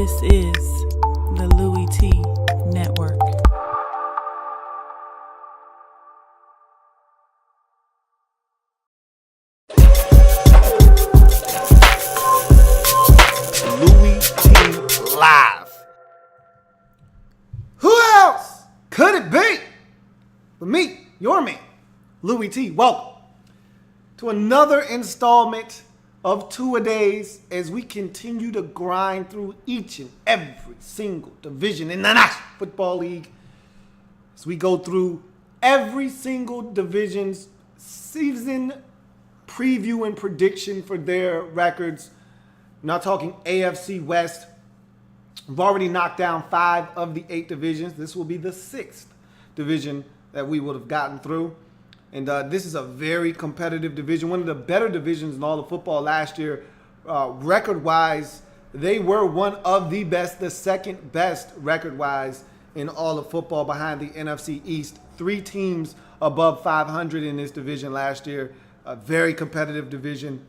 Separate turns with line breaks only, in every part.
This is the Louie Tee Network.
Louie Tee Live. Who else could it be but me, your man, Louie Tee? Welcome to another installment of two-a-days as we continue to grind through each and every single division in the National Football League. As we go through every single division's season preview and prediction for their records. I'm not talking AFC West. We've already knocked down 5 of the 8 divisions. This will be the 6th division that we would have gotten through. And this is a very competitive division, one of the better divisions in all of football last year. Record-wise, they were one of the best, the second best record-wise in all of football behind the NFC East. 3 teams above 500 in this division last year. A very competitive division.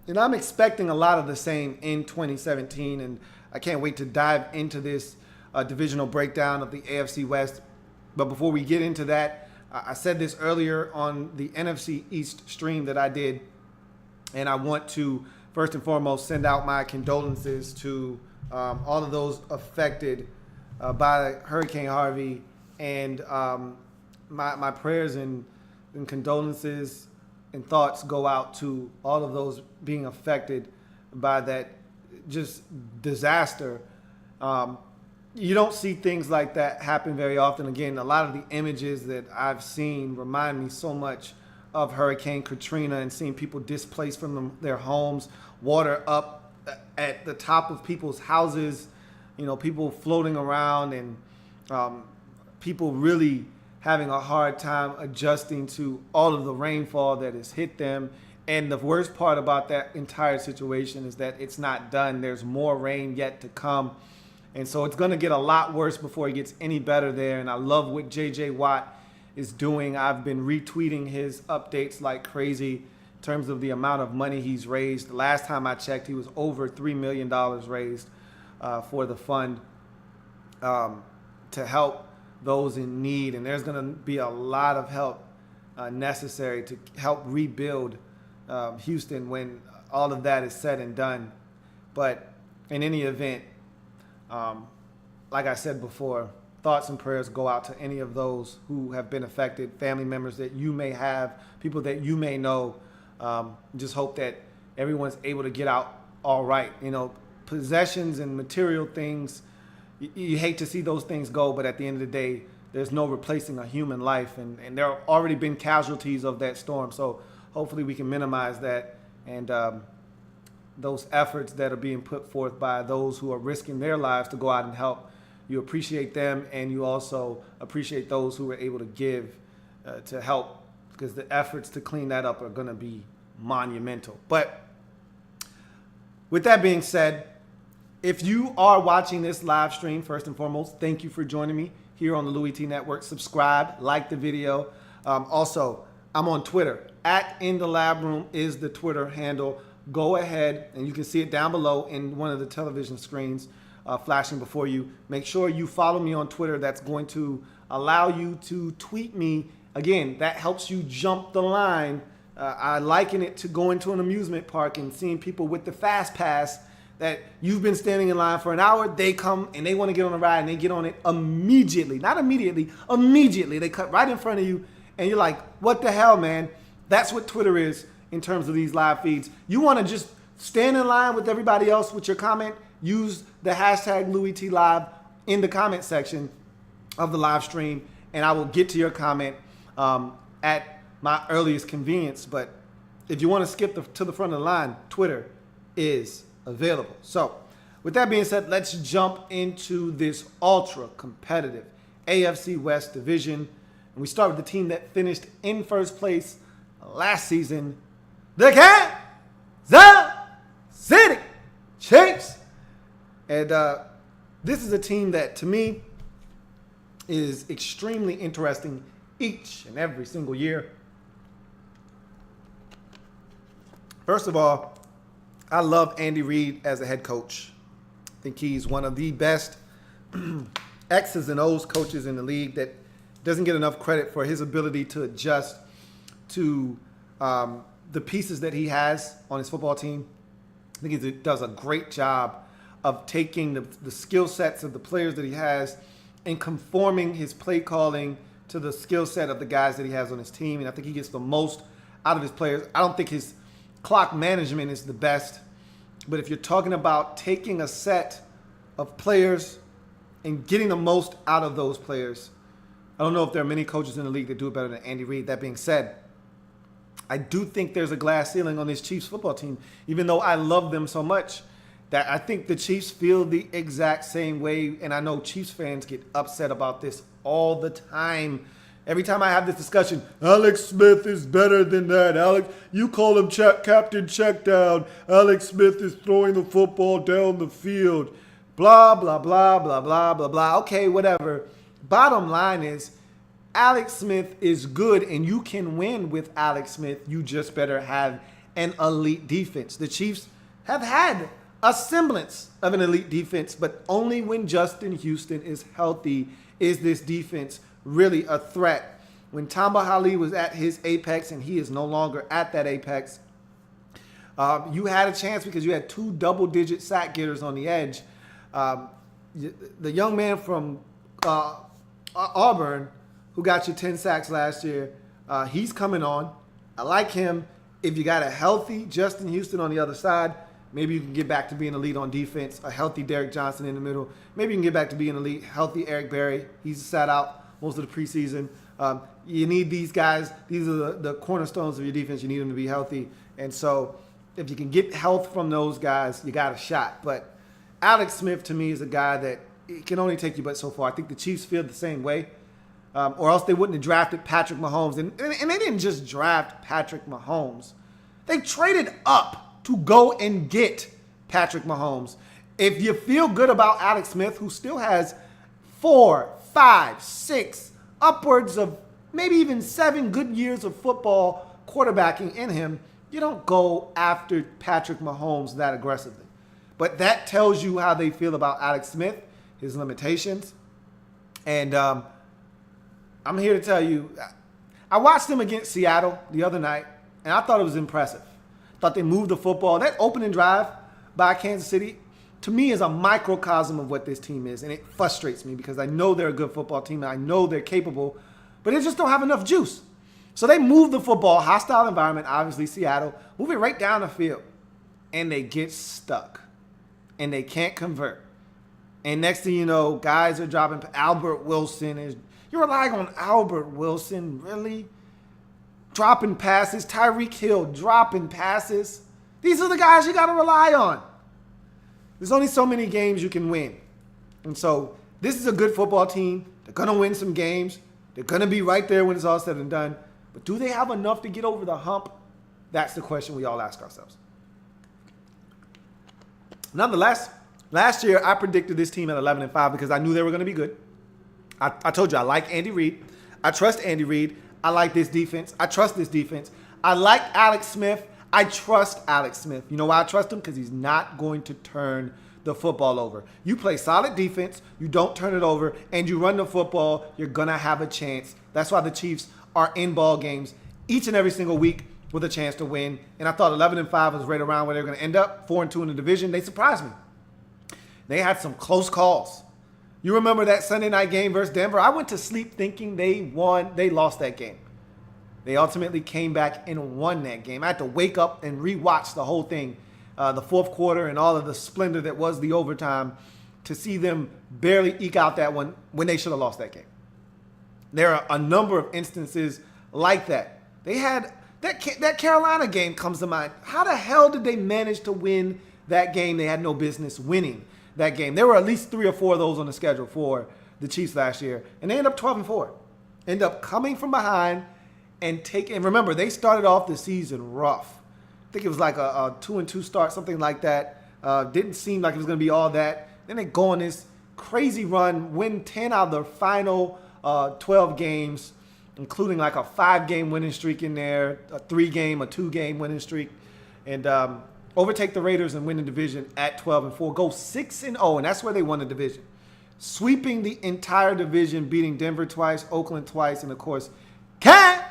And I'm expecting a lot of the same in 2017, and I can't wait to dive into this divisional breakdown of the AFC West. But before we get into that, I said this earlier on the NFC East stream that I did, and I want to first and foremost send out my condolences to all of those affected by Hurricane Harvey, and my prayers and condolences and thoughts go out to all of those being affected by that just disaster. You don't see things like that happen very often. Again, a lot of the images that I've seen remind me so much of Hurricane Katrina and seeing people displaced from their homes, water up at the top of people's houses, you know, people floating around, and people really having a hard time adjusting to all of the rainfall that has hit them. And the worst part about that entire situation is that it's not done. There's more rain yet to come. And so it's going to get a lot worse before it gets any better there. And I love what J.J. Watt is doing. I've been retweeting his updates like crazy in terms of the amount of money he's raised. The last time I checked, he was over $3 million raised for the fund to help those in need. And there's going to be a lot of help necessary to help rebuild Houston when all of that is said and done. But in any event, like I said before, thoughts and prayers go out to any of those who have been affected, family members that you may have, people that you may know. Just hope that everyone's able to get out all right. You know, possessions and material things, you hate to see those things go, but at the end of the day, there's no replacing a human life. And there have already been casualties of that storm. So hopefully we can minimize that. And those efforts that are being put forth by those who are risking their lives to go out and help. You appreciate them, and you also appreciate those who were able to give to help, because the efforts to clean that up are going to be monumental. But with that being said, if you are watching this live stream, first and foremost, thank you for joining me here on the Louie Tee Network. Subscribe, like the video. Also, I'm on Twitter. @InTheLabRoom is the Twitter handle. Go ahead, and you can see it down below in one of the television screens flashing before you. Make sure you follow me on Twitter. That's going to allow you to tweet me. Again, that helps you jump the line. I liken it to going to an amusement park and seeing people with the fast pass that you've been standing in line for an hour. They come and they want to get on a ride, and they get on it immediately. Not immediately, immediately. They cut right in front of you, and you're like, what the hell, man? That's what Twitter is. In terms of these live feeds, you want to just stand in line with everybody else with your comment. Use the hashtag Louie Tee Live in the comment section of the live stream, and I will get to your comment at my earliest convenience. But if you want to skip to the front of the line, Twitter is available. So with that being said, let's jump into this ultra competitive AFC West division. And we start with the team that finished in first place last season, the Kansas City Chiefs. And this is a team that, to me, is extremely interesting each and every single year. First of all, I love Andy Reid as a head coach. I think he's one of the best X's and O's coaches in the league that doesn't get enough credit for his ability to adjust to the pieces that he has on his football team. I think he does a great job of taking the skill sets of the players that he has and conforming his play calling to the skill set of the guys that he has on his team. And I think he gets the most out of his players. I don't think his clock management is the best. But if you're talking about taking a set of players and getting the most out of those players, I don't know if there are many coaches in the league that do it better than Andy Reid. That being said, I do think there's a glass ceiling on this Chiefs football team, even though I love them so much, that I think the Chiefs feel the exact same way. And I know Chiefs fans get upset about this all the time. Every time I have this discussion, Alex Smith is better than that. Alex, you call him Captain Checkdown. Alex Smith is throwing the football down the field. Blah, blah, blah, blah, blah, blah, blah. Okay, whatever. Bottom line is, Alex Smith is good, and you can win with Alex Smith. You just better have an elite defense. The Chiefs have had a semblance of an elite defense, but only when Justin Houston is healthy is this defense really a threat. When Tamba Hali was at his apex, and he is no longer at that apex, you had a chance because you had two double-digit sack getters on the edge. The young man from Auburn who got you 10 sacks last year, he's coming on. I like him. If you got a healthy Justin Houston on the other side, maybe you can get back to being elite on defense. A healthy Derek Johnson in the middle. Maybe you can get back to being elite. Healthy Eric Berry. He's sat out most of the preseason. You need these guys. These are the cornerstones of your defense. You need them to be healthy. And so if you can get health from those guys, you got a shot. But Alex Smith, to me, is a guy that can only take you but so far. I think the Chiefs feel the same way. Or else they wouldn't have drafted Patrick Mahomes. And they didn't just draft Patrick Mahomes. They traded up to go and get Patrick Mahomes. If you feel good about Alex Smith, who still has 4, 5, 6, upwards of maybe even 7 good years of football quarterbacking in him, you don't go after Patrick Mahomes that aggressively. But that tells you how they feel about Alex Smith, his limitations. And I'm here to tell you, I watched him against Seattle the other night, and I thought it was impressive. I thought they moved the football. That opening drive by Kansas City, to me, is a microcosm of what this team is, and it frustrates me because I know they're a good football team, and I know they're capable, but they just don't have enough juice. So they move the football, hostile environment, obviously Seattle, move it right down the field, and they get stuck, and they can't convert. And next thing you know, guys are dropping. Albert Wilson you're relying on Albert Wilson, really? Dropping passes. Tyreek Hill dropping passes. These are the guys you got to rely on. There's only so many games you can win. And so this is a good football team. They're going to win some games. They're going to be right there when it's all said and done. But do they have enough to get over the hump? That's the question we all ask ourselves. Nonetheless, last year I predicted this team at 11-5 because I knew they were going to be good. I told you I like Andy Reid. I trust Andy Reid. I like this defense. I trust this defense. I like Alex Smith. I trust Alex Smith. You know why I trust him? Because he's not going to turn the football over. You play solid defense, you don't turn it over, and you run the football, you're going to have a chance. That's why the Chiefs are in ball games each and every single week with a chance to win. And I thought 11-5 was right around where they're going to end up, 4-2 in the division. They surprised me. They had some close calls. You remember that Sunday night game versus Denver? I went to sleep thinking they won. They lost that game. They ultimately came back and won that game. I had to wake up and rewatch the whole thing, the fourth quarter and all of the splendor that was the overtime, to see them barely eke out that one when they should have lost that game. There are a number of instances like that. They had that Carolina game comes to mind. How the hell did they manage to win that game? They had no business winning that game. There were at least 3 or 4 of those on the schedule for the Chiefs last year, and they ended up 12-4. End up coming from behind and taking. And remember, they started off the season rough. I think it was like a 2-2 start, something like that. Didn't seem like it was going to be all that. Then they go on this crazy run, win 10 out of their final 12 games, including like a 5-game winning streak in there, a 3-game, a 2-game winning streak, and overtake the Raiders and win the division at 12-4, go 6-0, and that's where they won the division. Sweeping the entire division, beating Denver twice, Oakland twice, and of course, Kansas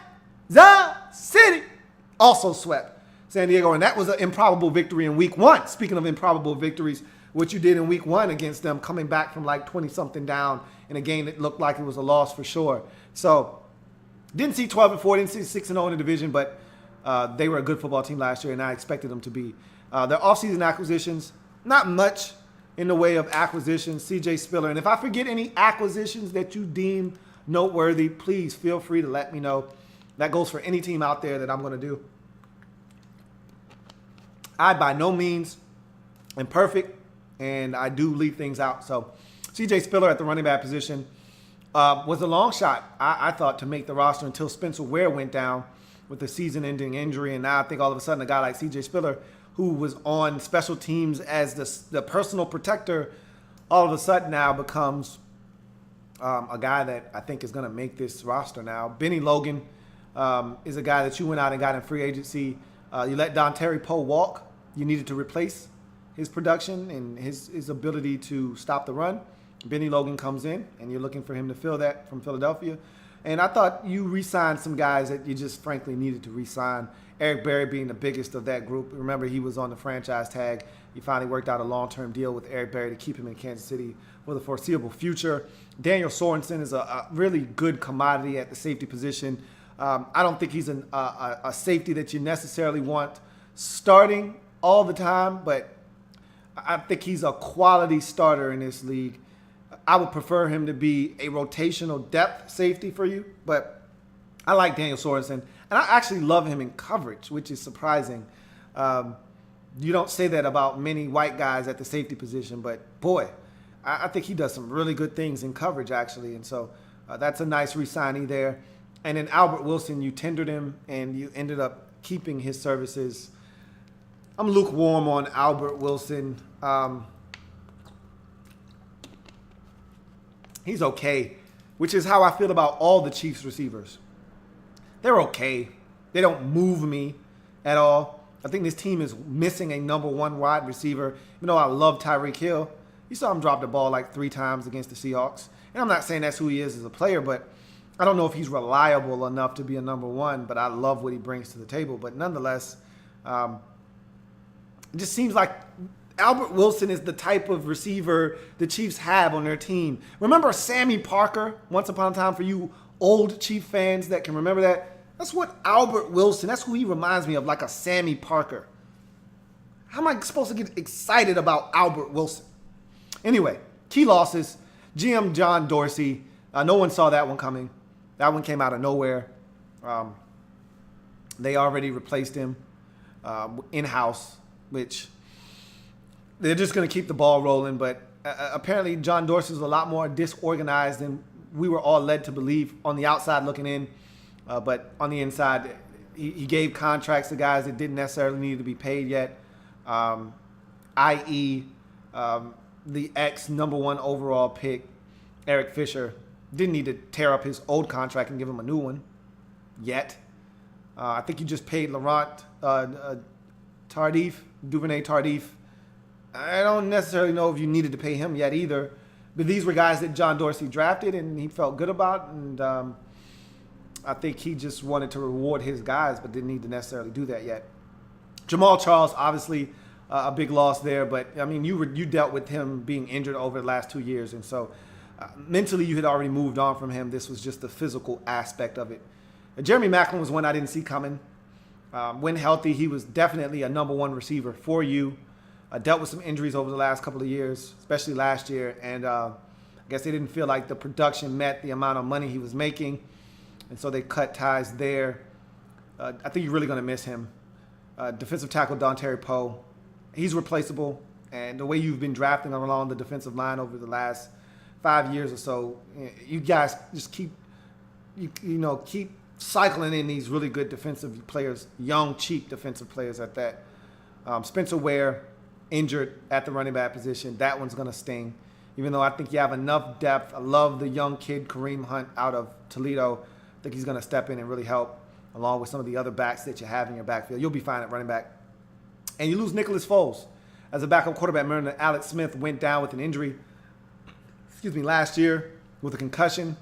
City also swept San Diego, and that was an improbable victory in week 1. Speaking of improbable victories, what you did in week 1 against them, coming back from like 20-something down in a game that looked like it was a loss for sure. So, didn't see 12-4, didn't see 6-0 in the division, but they were a good football team last year, and I expected them to be. Their offseason acquisitions, not much in the way of acquisitions. C.J. Spiller. And if I forget any acquisitions that you deem noteworthy, please feel free to let me know. That goes for any team out there that I'm going to do. I, by no means, am perfect, and I do leave things out. So, C.J. Spiller at the running back position was a long shot, I thought, to make the roster until Spencer Ware went down with a season-ending injury. And now I think all of a sudden a guy like C.J. Spiller, who was on special teams as the personal protector, all of a sudden now becomes a guy that I think is going to make this roster now. Benny Logan is a guy that you went out and got in free agency. You let Dontari Poe walk. You needed to replace his production and his ability to stop the run. Benny Logan comes in, and you're looking for him to fill that from Philadelphia. And I thought you re-signed some guys that you just frankly needed to re-sign. Eric Berry being the biggest of that group. Remember, he was on the franchise tag. You finally worked out a long-term deal with Eric Berry to keep him in Kansas City for the foreseeable future. Daniel Sorensen is a really good commodity at the safety position. I don't think he's a safety that you necessarily want starting all the time, but I think he's a quality starter in this league. I would prefer him to be a rotational depth safety for you, but I like Daniel Sorensen, and I actually love him in coverage, which is surprising. You don't say that about many white guys at the safety position, but boy, I think he does some really good things in coverage, actually, and so that's a nice re-signing there. And then Albert Wilson, you tendered him, and you ended up keeping his services. I'm lukewarm on Albert Wilson. He's okay, which is how I feel about all the Chiefs receivers. They're okay. They don't move me at all. I think this team is missing a number 1 wide receiver. Even though I love Tyreek Hill, you saw him drop the ball like 3 times against the Seahawks. And I'm not saying that's who he is as a player, but I don't know if he's reliable enough to be a number 1, but I love what he brings to the table. But nonetheless, it just seems like Albert Wilson is the type of receiver the Chiefs have on their team. Remember Sammy Parker, once upon a time, for you old Chief fans that can remember that? That's what Albert Wilson, that's who he reminds me of, like a Sammy Parker. How am I supposed to get excited about Albert Wilson? Anyway, key losses. GM John Dorsey, no one saw that one coming. That one came out of nowhere. They already replaced him in-house, which they're just going to keep the ball rolling. But apparently John Dorsey is a lot more disorganized than we were all led to believe on the outside looking in. But on the inside, he gave contracts to guys that didn't necessarily need to be paid yet, i.e. The ex-number 1 overall pick, Eric Fisher, didn't need to tear up his old contract and give him a new one yet. I think you just paid Laurent Duvernay Tardif. I don't necessarily know if you needed to pay him yet either. But these were guys that John Dorsey drafted and he felt good about. And I think he just wanted to reward his guys but didn't need to necessarily do that yet. Jamal Charles, obviously a big loss there. But, I mean, you dealt with him being injured over the last 2 years. And so mentally you had already moved on from him. This was just the physical aspect of it. Jeremy Maclin was one I didn't see coming. When healthy, he was definitely a number 1 receiver for you. Dealt with some injuries over the last couple of years, especially last year. And I guess they didn't feel like the production met the amount of money he was making. And so they cut ties there. I think you're really going to miss him. Defensive tackle Dontari Poe, he's replaceable. And the way you've been drafting along the defensive line over the last 5 years or so, you guys just keep cycling in these really good defensive players, young, cheap defensive players at that. Spencer Ware, injured at the running back position. That one's going to sting. Even though I think you have enough depth. I love the young kid, Kareem Hunt, out of Toledo. I think he's going to step in and really help, along with some of the other backs that you have in your backfield. You'll be fine at running back. And you lose Nicholas Foles as a backup quarterback. Remember that Alex Smith went down with an injury, last year with a concussion.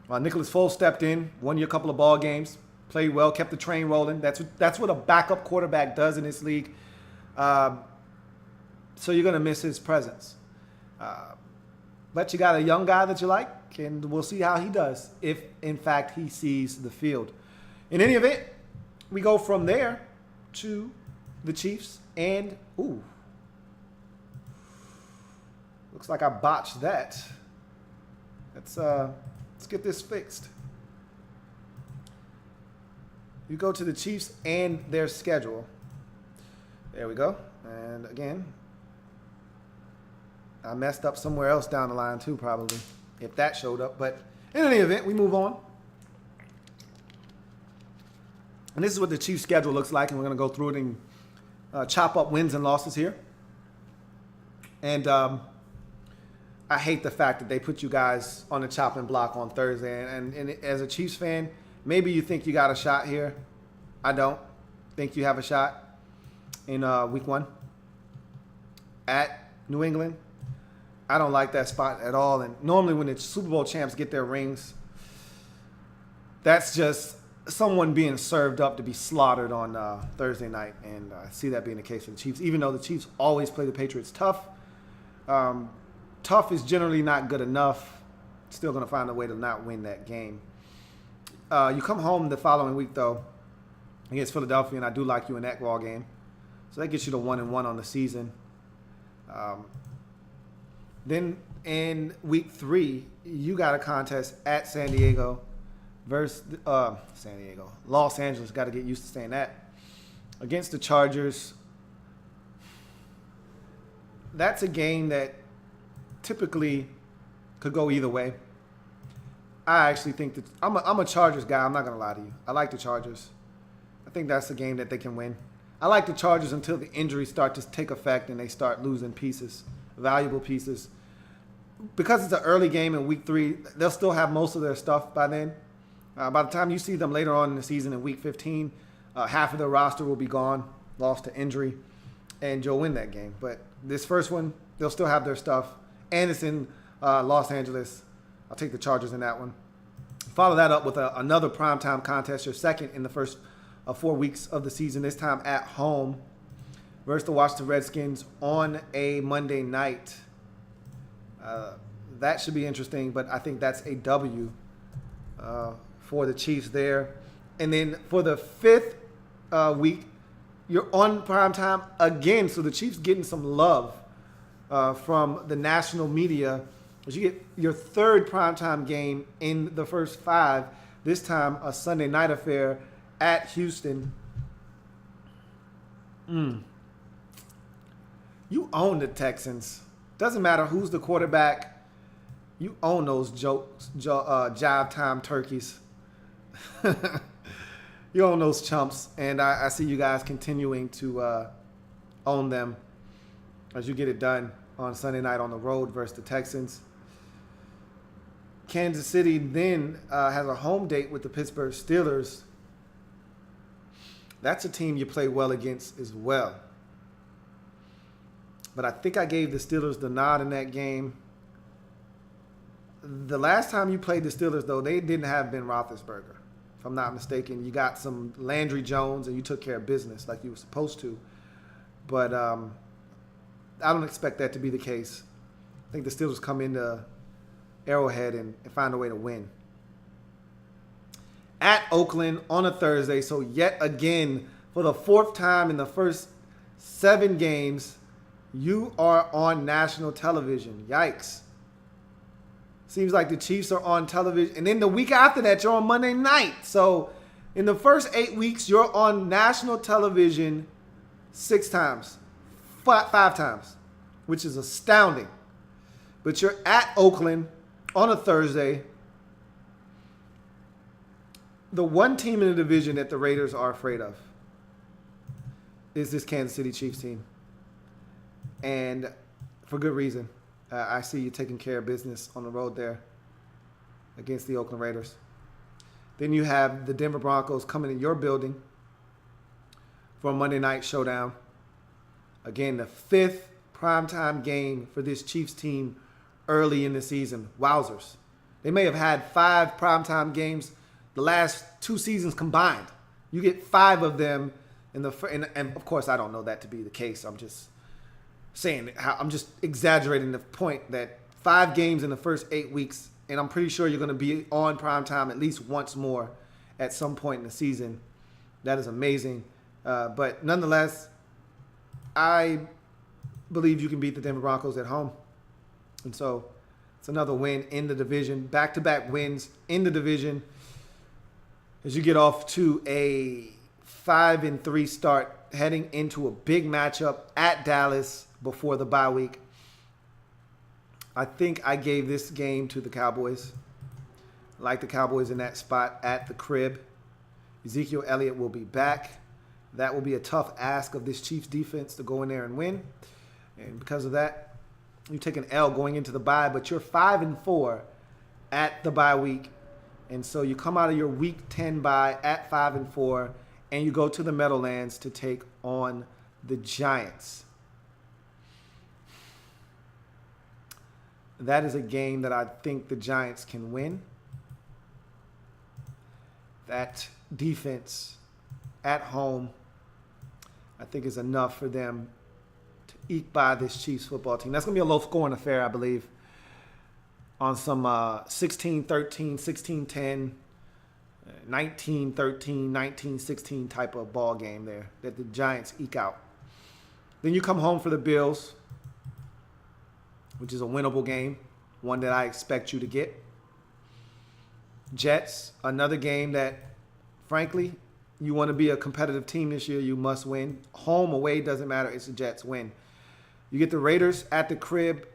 Nicholas Foles stepped in, won you a couple of ball games, played well, kept the train rolling. That's what a backup quarterback does in this league. So you're going to miss his presence. But you got a young guy that you like, and we'll see how he does if, in fact, he sees the field. In any event, we go from there to the Chiefs, and, looks like I botched that. Let's get this fixed. You go to the Chiefs and their schedule. There we go. And again, I messed up somewhere else down the line too, probably, if that showed up. But in any event, we move on. And this is what the Chiefs' schedule looks like, and we're going to go through it and chop up wins and losses here. And I hate the fact that they put you guys on the chopping block on Thursday. And as a Chiefs fan, maybe you think you got a shot here. I don't think you have a shot in week 1 at New England. I don't like that spot at all. And normally when the Super Bowl champs get their rings, that's just someone being served up to be slaughtered on Thursday night. And I see that being the case for the Chiefs, even though the Chiefs always play the Patriots tough. Tough is generally not good enough. Still going to find a way to not win that game. You come home the following week, though, against Philadelphia, and I do like you in that ball game. So that gets you to 1-1 on the season. Then in week 3, you got a contest at San Diego versus Los Angeles. Got to get used to saying that. Against the Chargers. That's a game that typically could go either way. I actually think that I'm a Chargers guy. I'm not going to lie to you. I like the Chargers. I think that's a game that they can win. I like the Chargers until the injuries start to take effect and they start losing pieces, valuable pieces. Because it's an early game in week 3, they'll still have most of their stuff by then. By the time you see them later on in the season in week 15, half of their roster will be gone, lost to injury, and you'll win that game. But this first one, they'll still have their stuff, and it's in Los Angeles. I'll take the Chargers in that one. Follow that up with another primetime contest, your second in the first 4 weeks of the season, this time at home versus the Washington Redskins on a Monday night. That should be interesting, but I think that's a W for the Chiefs there. And then for the 5th week, you're on primetime again, so the Chiefs getting some love from the national media. But you get your 3rd primetime game in the first 5, this time a Sunday night affair at Houston. You own the Texans. Doesn't matter who's the quarterback. You own those jive time turkeys. You own those chumps. And I see you guys continuing to own them as you get it done on Sunday night on the road versus the Texans. Kansas City then has a home date with the Pittsburgh Steelers. That's a team you play well against as well. But I think I gave the Steelers the nod in that game. The last time you played the Steelers, though, they didn't have Ben Roethlisberger. If I'm not mistaken, you got some Landry Jones and you took care of business like you were supposed to. But I don't expect that to be the case. I think the Steelers come into Arrowhead and find a way to win. At Oakland on a Thursday, so yet again, for the 4th time in the first 7 games, you are on national television. Yikes. Seems like the Chiefs are on television. And then the week after that, you're on Monday night. So in the first 8 weeks, you're on national television 6 times. 5 times, which is astounding. But you're at Oakland on a Thursday. The one team in the division that the Raiders are afraid of is this Kansas City Chiefs team. And for good reason. I see you taking care of business on the road there against the Oakland Raiders. Then you have the Denver Broncos coming in your building for a Monday night showdown. Again, the 5th primetime game for this Chiefs team early in the season. Wowzers. They may have had 5 primetime games the last 2 seasons combined. You get 5 of them and of course I don't know that to be the case. I'm just saying I'm just exaggerating the point that 5 games in the first 8 weeks, and I'm pretty sure you're going to be on primetime at least once more at some point in the season. That is amazing. But nonetheless, I believe you can beat the Denver Broncos at home. And so it's another win in the division, back-to-back wins in the division as you get off to a 5-3 start heading into a big matchup at Dallas before the bye week. I think I gave this game to the Cowboys. I like the Cowboys in that spot at the crib. Ezekiel Elliott will be back. That will be a tough ask of this Chiefs defense to go in there and win. And because of that, you take an L going into the bye, but you're 5-4 at the bye week. And so you come out of your week 10 bye at 5-4, and you go to the Meadowlands to take on the Giants. That is a game that I think the Giants can win. That defense at home, I think, is enough for them to eke by this Chiefs football team. That's going to be a low-scoring affair, I believe, on some 16-13, 16-10, 19-13, 19-16 type of ball game there that the Giants eke out. Then you come home for the Bills, which is a winnable game, one that I expect you to get. Jets, another game that, frankly, you want to be a competitive team this year, you must win. Home, away, doesn't matter. It's the Jets win. You get the Raiders at the crib.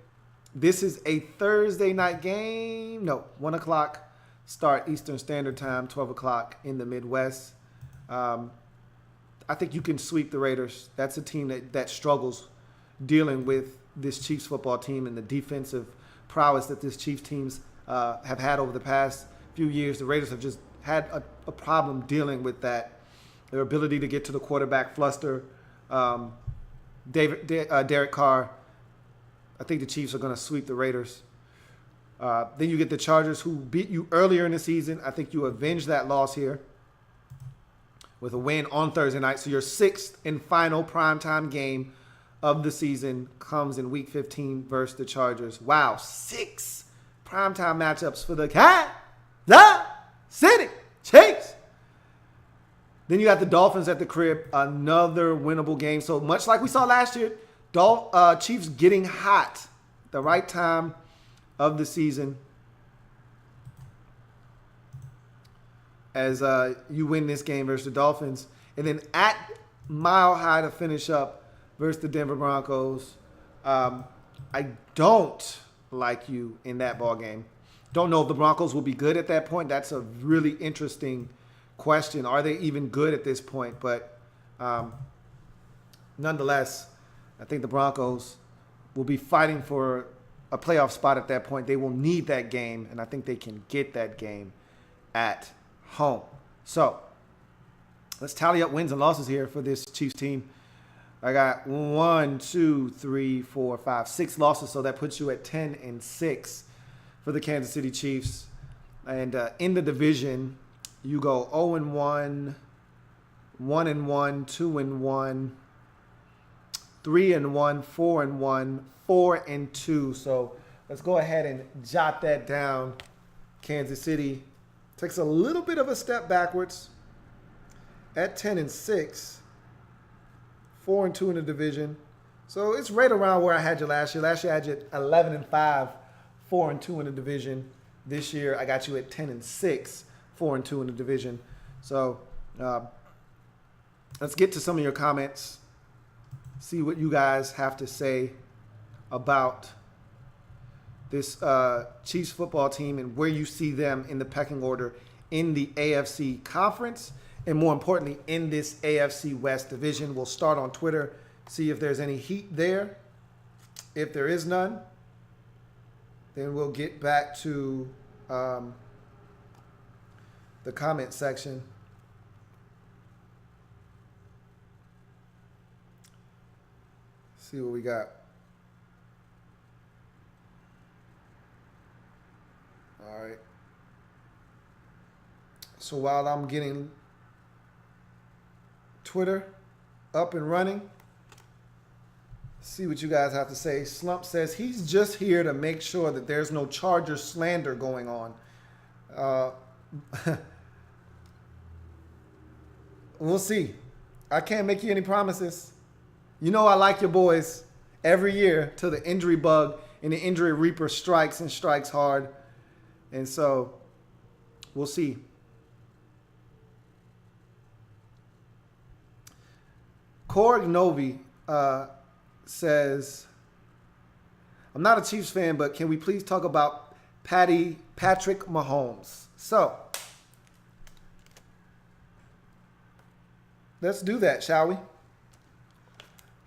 This is a Thursday night game. No, 1 o'clock start Eastern Standard Time, 12 o'clock in the Midwest. I think you can sweep the Raiders. That's a team that struggles dealing with this Chiefs football team and the defensive prowess that this Chiefs teams have had over the past few years. The Raiders have just had a problem dealing with that. Their ability to get to the quarterback fluster. Derek Carr. I think the Chiefs are going to sweep the Raiders. Then you get the Chargers, who beat you earlier in the season. I think you avenge that loss here with a win on Thursday night. So your 6th and final primetime game of the season comes in Week 15 versus the Chargers. Wow, 6 primetime matchups for the Kansas City Chiefs. Then you got the Dolphins at the crib, another winnable game. So much like we saw last year, Chiefs getting hot at the right time of the season as you win this game versus the Dolphins. And then at Mile High to finish up versus the Denver Broncos. I don't like you in that ball game. Don't know if the Broncos will be good at that point. That's a really interesting question. Are they even good at this point? But nonetheless, I think the Broncos will be fighting for a playoff spot at that point. They will need that game, and I think they can get that game at home. So let's tally up wins and losses here for this Chiefs team. I got 6 losses, so that puts you at 10-6 for the Kansas City Chiefs. And in the division, you go 0-1, 1-1, 2-1, 3-1, 4-1, 4-2. So let's go ahead and jot that down. Kansas City takes a little bit of a step backwards at 10-6. 4-2 in the division. So it's right around where I had you last year. Last year I had you at 11-5, 4-2 in the division. This year I got you at 10-6, 4-2 in the division. So let's get to some of your comments. See what you guys have to say about this Chiefs football team and where you see them in the pecking order in the AFC conference. And more importantly, in this AFC West division. We'll start on Twitter, see if there's any heat there. If there is none, then we'll get back to the comment section. see what we got. All right. So while I'm getting Twitter up and running, see what you guys have to say. Slump says he's just here to make sure that there's no Charger slander going on. We'll see. I can't make you any promises. You know I like your boys every year till the injury bug and the injury reaper strikes and strikes hard. And so we'll see. Korg Novi says, I'm not a Chiefs fan, but can we please talk about Patrick Mahomes? So, let's do that, shall we?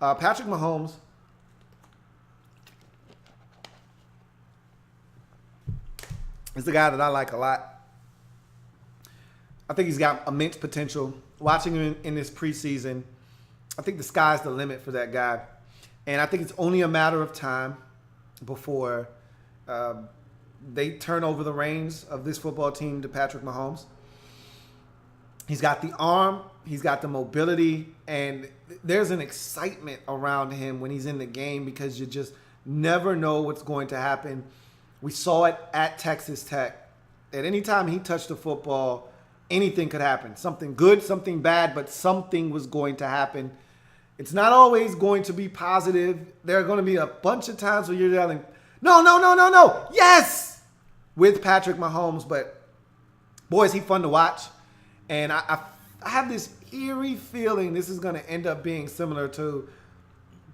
Patrick Mahomes is the guy that I like a lot. I think he's got immense potential. Watching him in this preseason, I think the sky's the limit for that guy. And I think it's only a matter of time before they turn over the reins of this football team to Patrick Mahomes. He's got the arm, he's got the mobility, and there's an excitement around him when he's in the game because you just never know what's going to happen. We saw it at Texas Tech. At any time he touched the football, anything could happen. Something good, something bad, but something was going to happen. It's not always going to be positive. There are going to be a bunch of times where you're yelling, no, yes, with Patrick Mahomes. But, boy, is he fun to watch. And I have this eerie feeling this is going to end up being similar to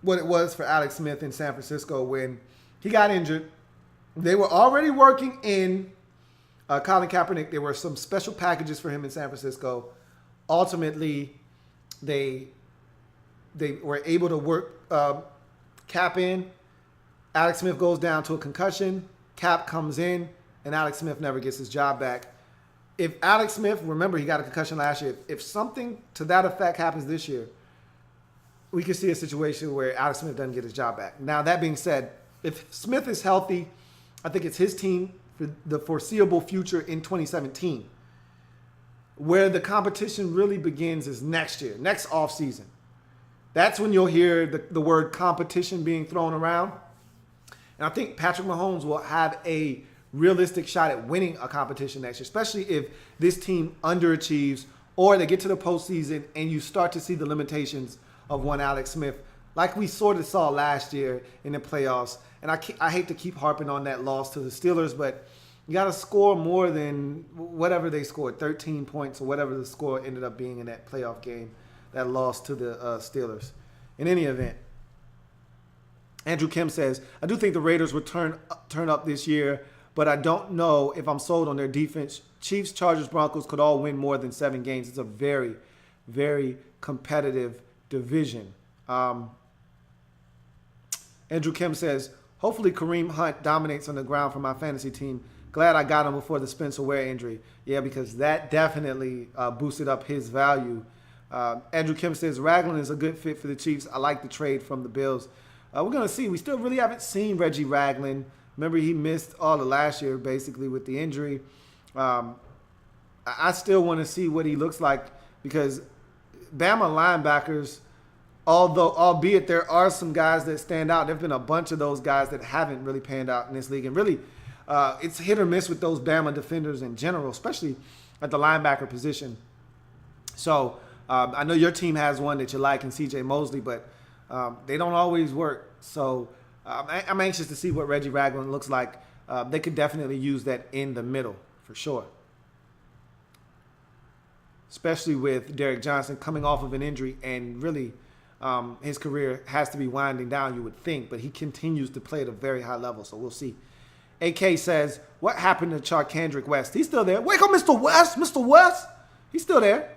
what it was for Alex Smith in San Francisco when he got injured. They were already working in Colin Kaepernick. There were some special packages for him in San Francisco. Ultimately, they were able to work Cap in. Alex Smith goes down to a concussion. Cap comes in, and Alex Smith never gets his job back. If Alex Smith, remember he got a concussion last year, if something to that effect happens this year, we could see a situation where Alex Smith doesn't get his job back. Now, that being said, if Smith is healthy, I think it's his team for the foreseeable future in 2017. Where the competition really begins is next year, next offseason. That's when you'll hear the word competition being thrown around. And I think Patrick Mahomes will have a realistic shot at winning a competition next year, especially if this team underachieves or they get to the postseason and you start to see the limitations of one Alex Smith, like we sort of saw last year in the playoffs. And I hate to keep harping on that loss to the Steelers, but you got to score more than whatever they scored, 13 points or whatever the score ended up being in that playoff game that lost to the Steelers. In any event, Andrew Kim says, I do think the Raiders would turn up this year, but I don't know if I'm sold on their defense. Chiefs, Chargers, Broncos could all win more than 7 games. It's a very, very competitive division. Andrew Kim says, hopefully Kareem Hunt dominates on the ground for my fantasy team. Glad I got him before the Spencer Ware injury. Yeah, because that definitely boosted up his value. Andrew Kim says, Ragland is a good fit for the Chiefs. I like the trade from the Bills. We're going to see. We still really haven't seen Reggie Ragland. Remember, he missed all of last year, basically, with the injury. I still want to see what he looks like because Bama linebackers, albeit there are some guys that stand out, there have been a bunch of those guys that haven't really panned out in this league. And really, it's hit or miss with those Bama defenders in general, especially at the linebacker position. So I know your team has one that you like in C.J. Mosley, but they don't always work. So I'm anxious to see what Reggie Ragland looks like. They could definitely use that in the middle for sure. Especially with Derek Johnson coming off of an injury and really his career has to be winding down, you would think, but he continues to play at a very high level, so we'll see. AK says, what happened to Charkandrick West? He's still there. Wake up, Mr. West. Mr. West. He's still there.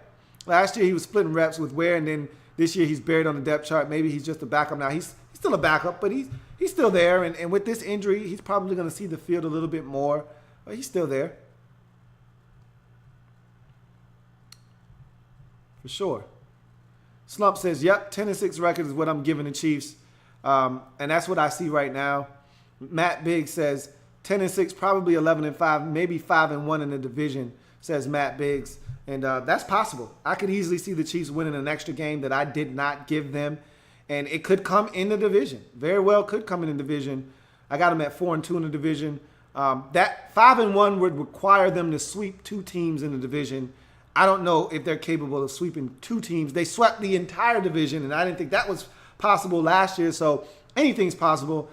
Last year he was splitting reps with Ware, and then this year he's buried on the depth chart. Maybe he's just a backup now. He's still a backup, but he's still there. And with this injury, he's probably going to see the field a little bit more. But he's still there. For sure. Slump says, yep, 10-6 record is what I'm giving the Chiefs. And that's what I see right now. Matt Biggs says 10-6, probably 11-5, maybe 5-1 in the division, says Matt Biggs. And that's possible. I could easily see the Chiefs winning an extra game that I did not give them. And it could come in the division. Very well could come in the division. I got them at 4-2 in the division. That 5-1 would require them to sweep 2 teams in the division. I don't know if they're capable of sweeping 2 teams. They swept the entire division, and I didn't think that was possible last year. So anything's possible.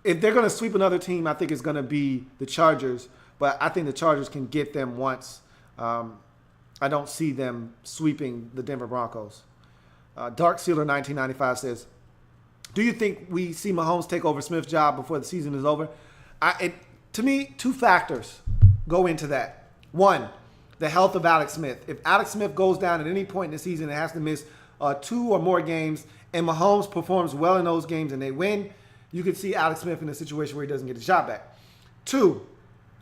If they're going to sweep another team, I think it's going to be the Chargers. But I think the Chargers can get them once. I don't see them sweeping the Denver Broncos. Dark Sealer 1995 says, do you think we see Mahomes take over Smith's job before the season is over? To me, 2 factors go into that. 1, the health of Alex Smith. If Alex Smith goes down at any point in the season and has to miss 2 or more games, and Mahomes performs well in those games and they win, you could see Alex Smith in a situation where he doesn't get his job back. 2,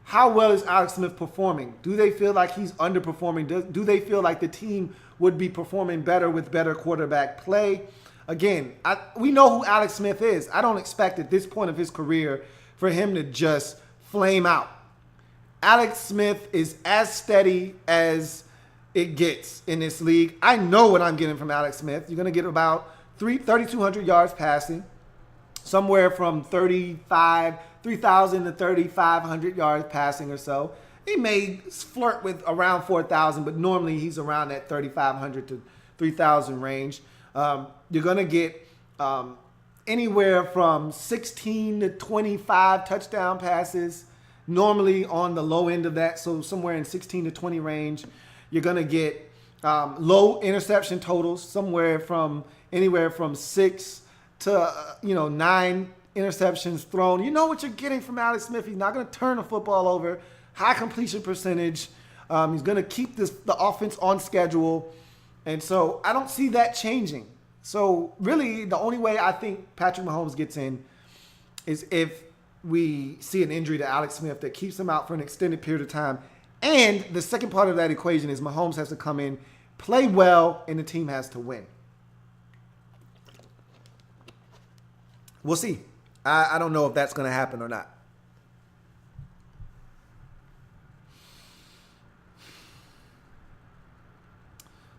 how well is Alex Smith performing? Do they feel like he's underperforming? Do they feel like the team would be performing better with better quarterback play? Again, we know who Alex Smith is. I don't expect at this point of his career for him to just flame out. Alex Smith is as steady as it gets in this league. I know what I'm getting from Alex Smith. You're going to get about 3,200 yards passing, somewhere from 3,000 to 3,500 yards passing or so. He may flirt with around 4,000, but normally he's around that 3,500 to 3,000 range. You're going to get anywhere from 16 to 25 touchdown passes, normally on the low end of that, so somewhere in 16 to 20 range. You're going to get low interception totals, anywhere from 6 to 9 interceptions thrown. You know what you're getting from Alex Smith. He's not going to turn the football over. High completion percentage. He's going to keep the offense on schedule. And so I don't see that changing. So really the only way I think Patrick Mahomes gets in is if we see an injury to Alex Smith that keeps him out for an extended period of time. And the second part of that equation is Mahomes has to come in, play well, and the team has to win. We'll see. I don't know if that's going to happen or not.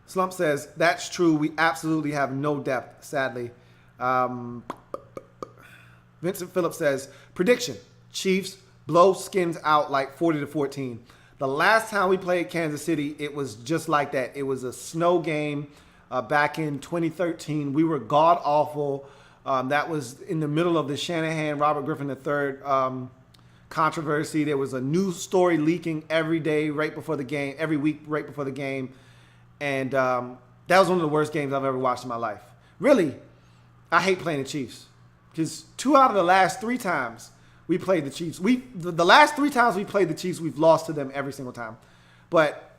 Slump says, that's true. We absolutely have no depth, sadly. Vincent Phillips says, prediction, Chiefs blow Skins out like 40-14. The last time we played Kansas City, it was just like that. It was a snow game back in 2013. We were god-awful. That was in the middle of the Shanahan, Robert Griffin III controversy. There was a news story leaking every day right before the game, every week right before the game. And that was one of the worst games I've ever watched in my life. Really, I hate playing the Chiefs because 2 out of the last 3 times we played the Chiefs, the last 3 times we played the Chiefs, we've lost to them every single time. But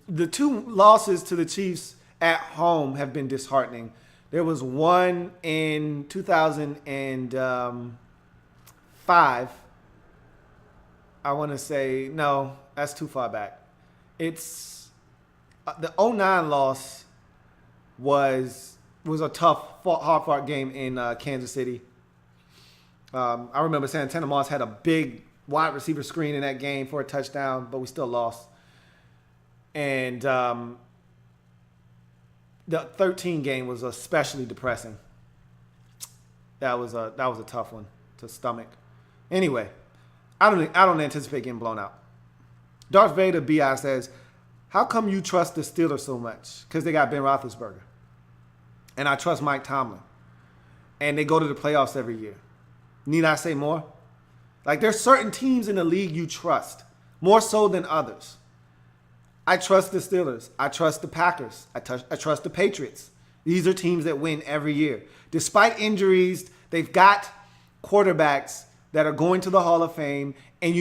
the 2 losses to the Chiefs at home have been disheartening. There was one in 2005. I want to say, no, that's too far back. It's the 2009 loss was a tough, hard-fought game in Kansas City. I remember Santana Moss had a big wide receiver screen in that game for a touchdown, but we still lost. And the 13 game was especially depressing. That was a tough one to stomach. Anyway, I don't anticipate getting blown out. Darth Vader BI says, how come you trust the Steelers so much? Because they got Ben Roethlisberger. And I trust Mike Tomlin. And they go to the playoffs every year. Need I say more? Like, there's certain teams in the league you trust, more so than others. I trust the Steelers. I trust the Packers. I trust the Patriots. These are teams that win every year. Despite injuries, they've got quarterbacks that are going to the Hall of Fame. And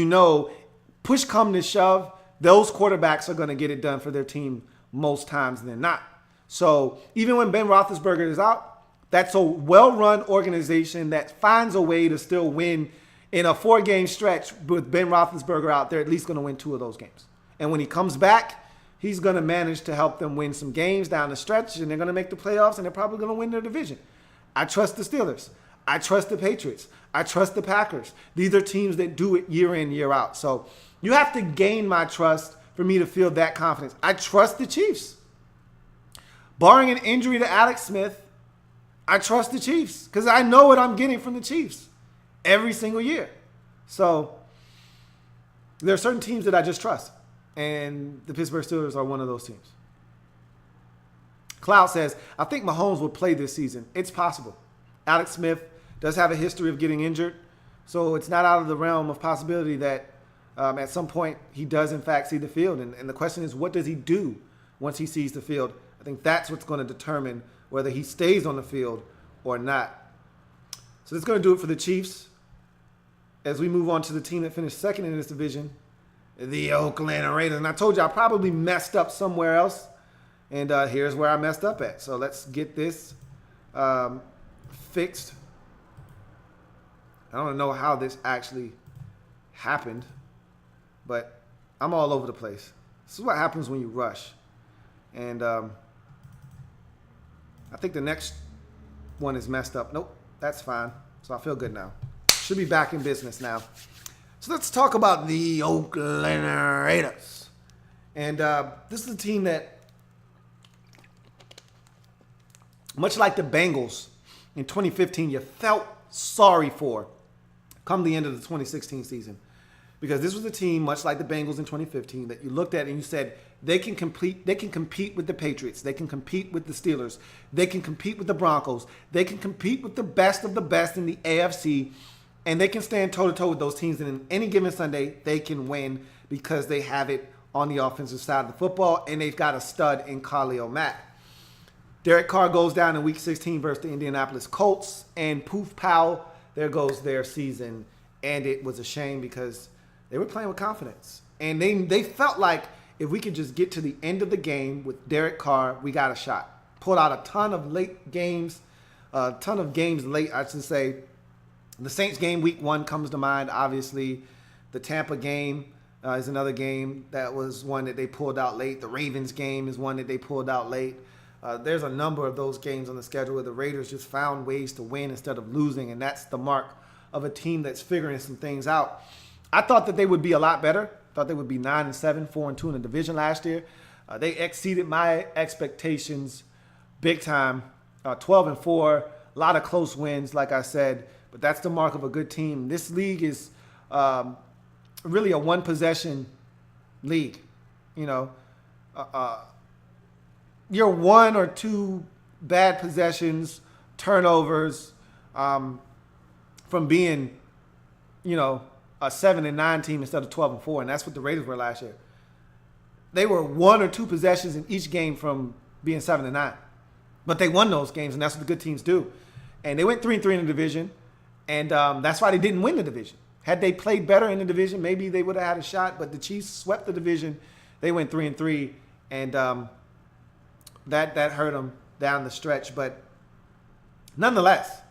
push come to shove, those quarterbacks are going to get it done for their team most times than not. So even when Ben Roethlisberger is out, that's a well-run organization that finds a way to still win in a 4-game stretch. With Ben Roethlisberger out, they're at least going to win 2 of those games. And when he comes back, he's going to manage to help them win some games down the stretch, and they're going to make the playoffs, and they're probably going to win their division. I trust the Steelers. I trust the Patriots. I trust the Packers. These are teams that do it year in, year out. So you have to gain my trust for me to feel that confidence. I trust the Chiefs. Barring an injury to Alex Smith, I trust the Chiefs because I know what I'm getting from the Chiefs every single year. So there are certain teams that I just trust, and the Pittsburgh Steelers are one of those teams. Cloud says, I think Mahomes will play this season. It's possible. Alex Smith does have a history of getting injured, so it's not out of the realm of possibility that at some point he does, in fact, see the field. And the question is, what does he do once he sees the field? I think that's what's going to determine whether he stays on the field or not. So that's going to do it for the Chiefs. As we move on to the team that finished second in this division, the Oakland Raiders. And I told you I probably messed up somewhere else. And here's where I messed up at. So let's get this fixed. I don't know how this actually happened, but I'm all over the place. This is what happens when you rush. And I think the next one is messed up. Nope, that's fine. So I feel good now. Should be back in business now. So let's talk about the Oakland Raiders. And this is a team that, much like the Bengals in 2015, you felt sorry for come the end of the 2016 season. Because this was a team, much like the Bengals in 2015, that you looked at and you said, they can compete with the Patriots. They can compete with the Steelers. They can compete with the Broncos. They can compete with the best of the best in the AFC. And they can stand toe-to-toe with those teams. And in any given Sunday, they can win because they have it on the offensive side of the football. And they've got a stud in Khalil Mack. Derek Carr goes down in Week 16 versus the Indianapolis Colts. And poof, pow, there goes their season. And it was a shame because they were playing with confidence. And they felt like if we could just get to the end of the game with Derek Carr, we got a shot. Pulled out a ton of games late, I should say. The Saints game, Week 1, comes to mind, obviously. The Tampa game is another game that was one that they pulled out late. The Ravens game is one that they pulled out late. There's a number of those games on the schedule where the Raiders just found ways to win instead of losing, and that's the mark of a team that's figuring some things out. I thought that they would be a lot better. Thought they would be 9-7, 4-2 in the division last year. They exceeded my expectations big time. 12-4, a lot of close wins, like I said. But that's the mark of a good team. This league is really a one-possession league. You know, your one or two bad possessions, turnovers, from being, you know, a 7-9 team instead of 12-4, and that's what the Raiders were last year. They were one or two possessions in each game from being 7-9, but they won those games, and that's what the good teams do. And they went 3-3 in the division, and that's why they didn't win the division. Had they played better in the division, maybe they would have had a shot. But the Chiefs swept the division. They went 3-3, and that hurt them down the stretch. But nonetheless,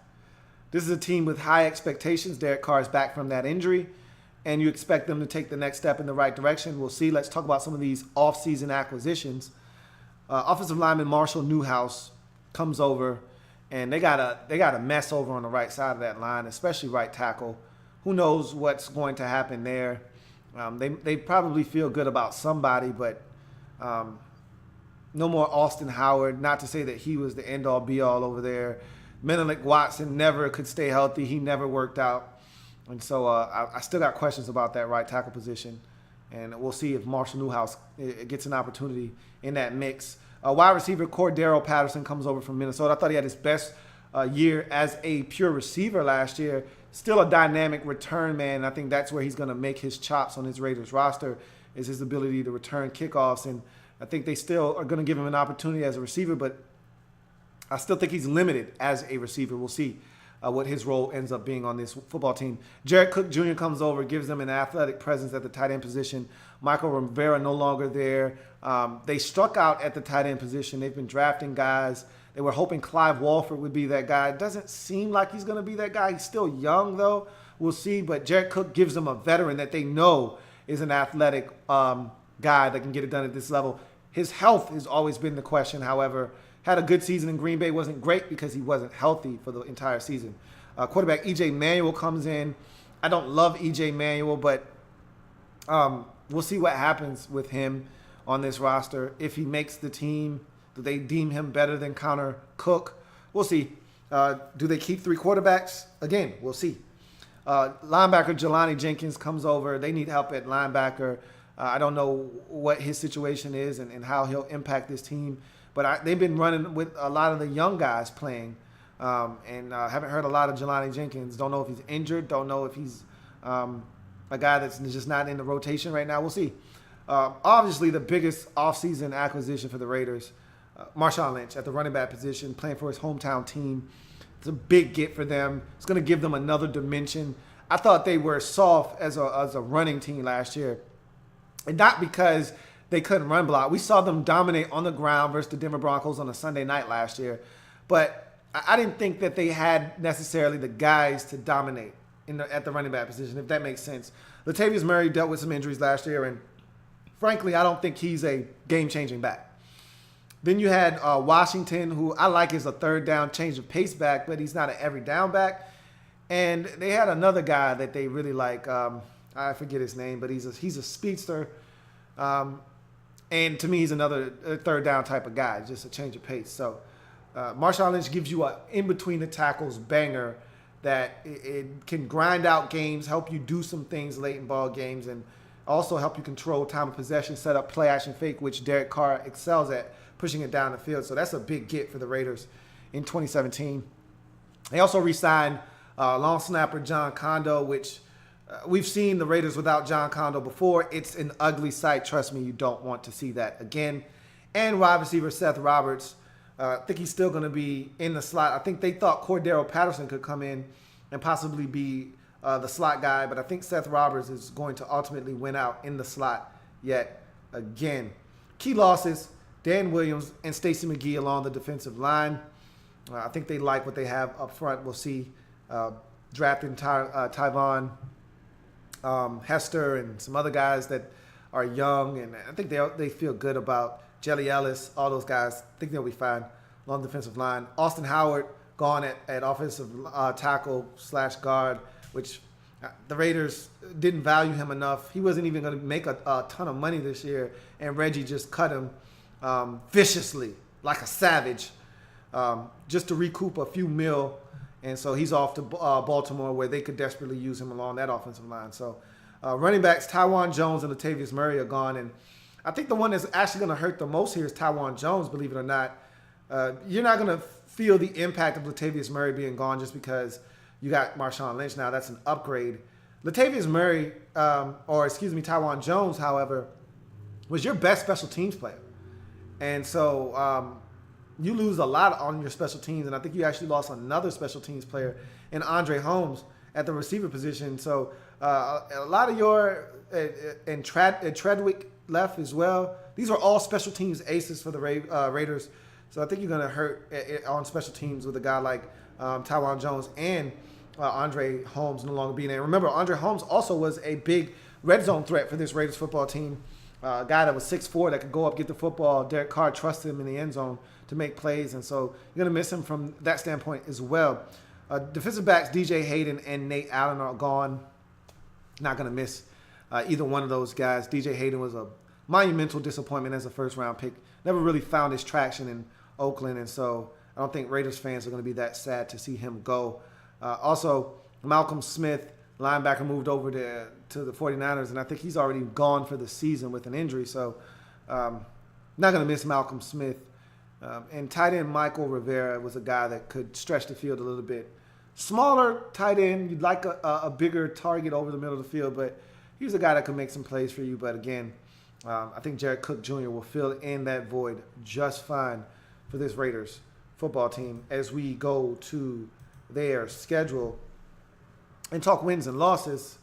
this is a team with high expectations. Derek Carr is back from that injury, and you expect them to take the next step in the right direction. We'll see. Let's talk about some of these off-season acquisitions. Offensive lineman Marshall Newhouse comes over, and they got a mess over on the right side of that line, especially right tackle. Who knows what's going to happen there? They probably feel good about somebody, but no more Austin Howard. Not to say that he was the end-all, be-all over there. Menelik Watson never could stay healthy. He never worked out. And so I still got questions about that right tackle position. And we'll see if Marshall Newhouse gets an opportunity in that mix. Wide receiver Cordero Patterson comes over from Minnesota. I thought he had his best year as a pure receiver last year. Still a dynamic return man. I think that's where he's going to make his chops on his Raiders roster, is his ability to return kickoffs. And I think they still are going to give him an opportunity as a receiver, but I still think he's limited as a receiver. We'll see what his role ends up being on this football team. Jared Cook Jr. comes over, gives them an athletic presence at the tight end position. Michael Rivera no longer there. They struck out at the tight end position. They've been drafting guys. They were hoping Clive Walford would be that guy. It doesn't seem like he's going to be that guy. He's still young, though. We'll see. But Jared Cook gives them a veteran that they know is an athletic guy that can get it done at this level. His health has always been the question, however. had a good season in Green Bay. Wasn't great because he wasn't healthy for the entire season. Quarterback E.J. Manuel comes in. I don't love E.J. Manuel, but we'll see what happens with him on this roster. If he makes the team, do they deem him better than Connor Cook? We'll see. Do they keep 3 quarterbacks? Again, we'll see. Linebacker Jelani Jenkins comes over. They need help at linebacker. I don't know what his situation is and how he'll impact this team. But they've been running with a lot of the young guys playing. And haven't heard a lot of Jelani Jenkins. Don't know if he's injured. Don't know if he's a guy that's just not in the rotation right now. We'll see. Obviously, the biggest offseason acquisition for the Raiders, Marshawn Lynch at the running back position, playing for his hometown team. It's a big get for them. It's going to give them another dimension. I thought they were soft as a running team last year. And not because they couldn't run block. We saw them dominate on the ground versus the Denver Broncos on a Sunday night last year. But I didn't think that they had necessarily the guys to dominate at the running back position, if that makes sense. Latavius Murray dealt with some injuries last year, and frankly, I don't think he's a game-changing back. Then you had Washington, who I like as a third down change of pace back, but he's not an every down back. And they had another guy that they really like. I forget his name, but he's a speedster. And to me, he's another third down type of guy, just a change of pace. So Marshawn Lynch gives you a in-between the tackles banger that it can grind out games, help you do some things late in ball games, and also help you control time of possession, set up play action fake, which Derek Carr excels at, pushing it down the field. So that's a big get for the Raiders in 2017. They also re-signed long snapper John Kondo, which we've seen the Raiders without John Kondo before. It's an ugly sight. Trust me, you don't want to see that again. And wide receiver Seth Roberts. I think he's still going to be in the slot. I think they thought Cordero Patterson could come in and possibly be the slot guy, but I think Seth Roberts is going to ultimately win out in the slot yet again. Key losses, Dan Williams and Stacey McGee along the defensive line. I think they like what they have up front. We'll see. Drafting Tyvon Hester and some other guys that are young, and I think they feel good about Jelly Ellis, all those guys. I think they'll be fine along the defensive line. Austin Howard gone at offensive tackle / guard, which the Raiders didn't value him enough. He wasn't even going to make a ton of money this year, and Reggie just cut him viciously, like a savage, just to recoup a few mil. And so he's off to Baltimore, where they could desperately use him along that offensive line. So running backs, Tywan Jones and Latavius Murray are gone. And I think the one that's actually going to hurt the most here is Tywan Jones, believe it or not. You're not going to feel the impact of Latavius Murray being gone just because you got Marshawn Lynch now. That's an upgrade. Latavius Murray, Tywan Jones, however, was your best special teams player. And so you lose a lot on your special teams, and I think you actually lost another special teams player in Andre Holmes at the receiver position. So a lot of your and Treadwick left as well. These are all special teams aces for the Raiders. So I think you're going to hurt on special teams with a guy like Tywan Jones and Andre Holmes no longer being there. Remember, Andre Holmes also was a big red zone threat for this Raiders football team. A guy that was 6'4", that could go up, get the football. Derek Carr trusted him in the end zone to make plays, and so you're going to miss him from that standpoint as well. Defensive backs DJ Hayden and Nate Allen are gone. Not going to miss either one of those guys. DJ Hayden was a monumental disappointment as a first-round pick. Never really found his traction in Oakland, and so I don't think Raiders fans are going to be that sad to see him go. Also, Malcolm Smith, linebacker, moved over to the 49ers, and I think he's already gone for the season with an injury, so not going to miss Malcolm Smith. And tight end Michael Rivera was a guy that could stretch the field a little bit. Smaller tight end, you'd like a bigger target over the middle of the field, but he was a guy that could make some plays for you. But again, I think Jared Cook Jr. will fill in that void just fine for this Raiders football team as we go to their schedule and talk wins and losses.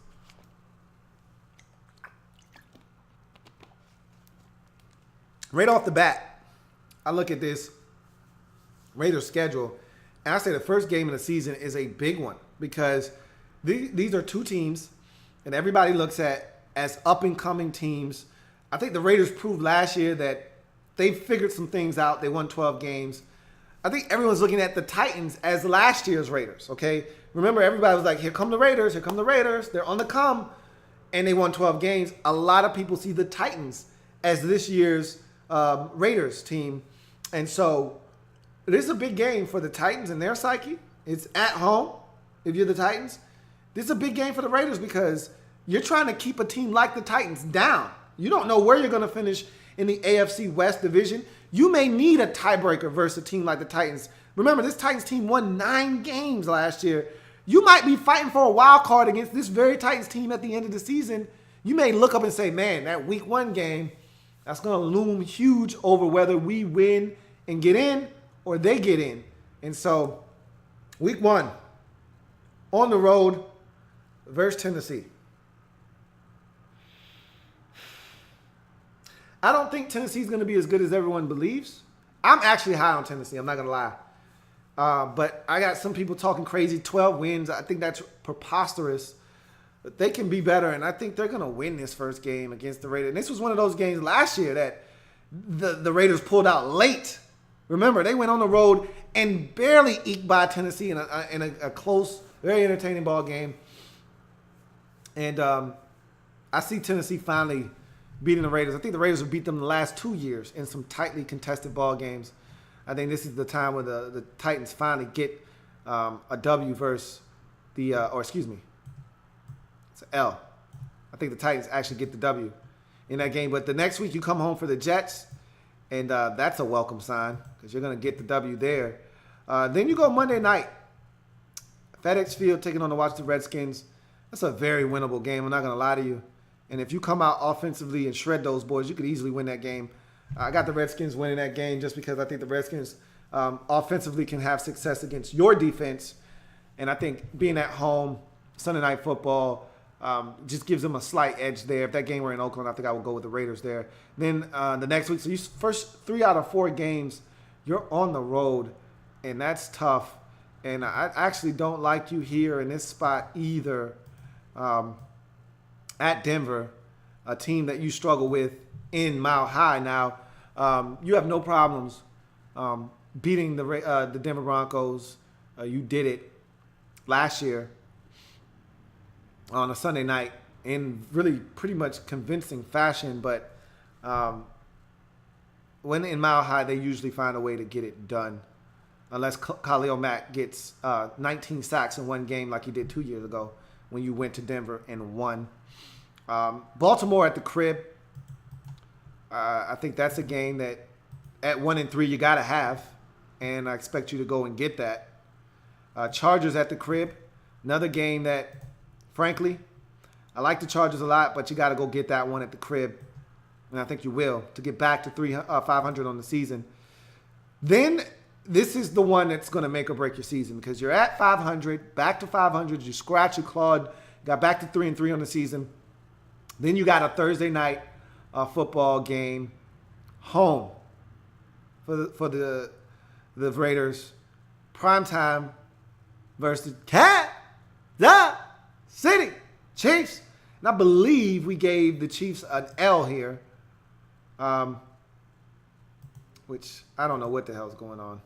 Right off the bat, I look at this Raiders schedule, and I say the first game of the season is a big one because these are two teams and everybody looks at as up-and-coming teams. I think the Raiders proved last year that they figured some things out. They won 12 games. I think everyone's looking at the Titans as last year's Raiders, okay? Remember, everybody was like, here come the Raiders, here come the Raiders. They're on the come, and they won 12 games. A lot of people see the Titans as this year's Raiders team. And so this is a big game for the Titans and their psyche. It's at home if you're the Titans. This is a big game for the Raiders because you're trying to keep a team like the Titans down. You don't know where you're going to finish in the AFC West division. You may need a tiebreaker versus a team like the Titans. Remember, this Titans team won 9 games last year. You might be fighting for a wild card against this very Titans team at the end of the season. You may look up and say, man, that week 1 game, that's going to loom huge over whether we win and get in or they get in. And so, week 1, on the road versus Tennessee. I don't think Tennessee's going to be as good as everyone believes. I'm actually high on Tennessee. I'm not going to lie. But I got some people talking crazy, 12 wins. I think that's preposterous. But they can be better, and I think they're going to win this first game against the Raiders. And this was one of those games last year that the Raiders pulled out late. Remember, they went on the road and barely eked by Tennessee in a close, very entertaining ball game. And I see Tennessee finally beating the Raiders. I think the Raiders have beat them the last 2 years in some tightly contested ball games. I think this is the time where the Titans finally get a W versus it's an L. I think the Titans actually get the W in that game. But the next week you come home for the Jets, and that's a welcome sign because you're going to get the W there. Then you go Monday night, FedEx Field taking on the Washington Redskins. That's a very winnable game. I'm not going to lie to you. And if you come out offensively and shred those boys, you could easily win that game. I got the Redskins winning that game just because I think the Redskins offensively can have success against your defense. And I think being at home, Sunday Night Football, just gives them a slight edge there. If that game were in Oakland, I think I would go with the Raiders there. Then the next week, so you first 3 out of 4 games, you're on the road, and that's tough. And I actually don't like you here in this spot either. At Denver, a team that you struggle with in Mile High. Now, you have no problems beating the Denver Broncos. You did it last year on a Sunday night in really pretty much convincing fashion. But when in Mile High, they usually find a way to get it done. Unless Khalil Mack gets 19 sacks in one game like he did 2 years ago when you went to Denver and won. Baltimore at the crib. I think that's a game that at 1-3 you got to have, and I expect you to go and get that. Chargers at the crib. Another game that, frankly, I like the Chargers a lot, but you got to go get that one at the crib, and I think you will to get back to 500 on the season. Then this is the one that's going to make or break your season because you're at 500, back to 500. You scratch, you clawed, got back to 3-3 on the season. Then you got a Thursday night football game home for the Raiders. Primetime versus Kansas City Chiefs. And I believe we gave the Chiefs an L here, which I don't know what the hell's going on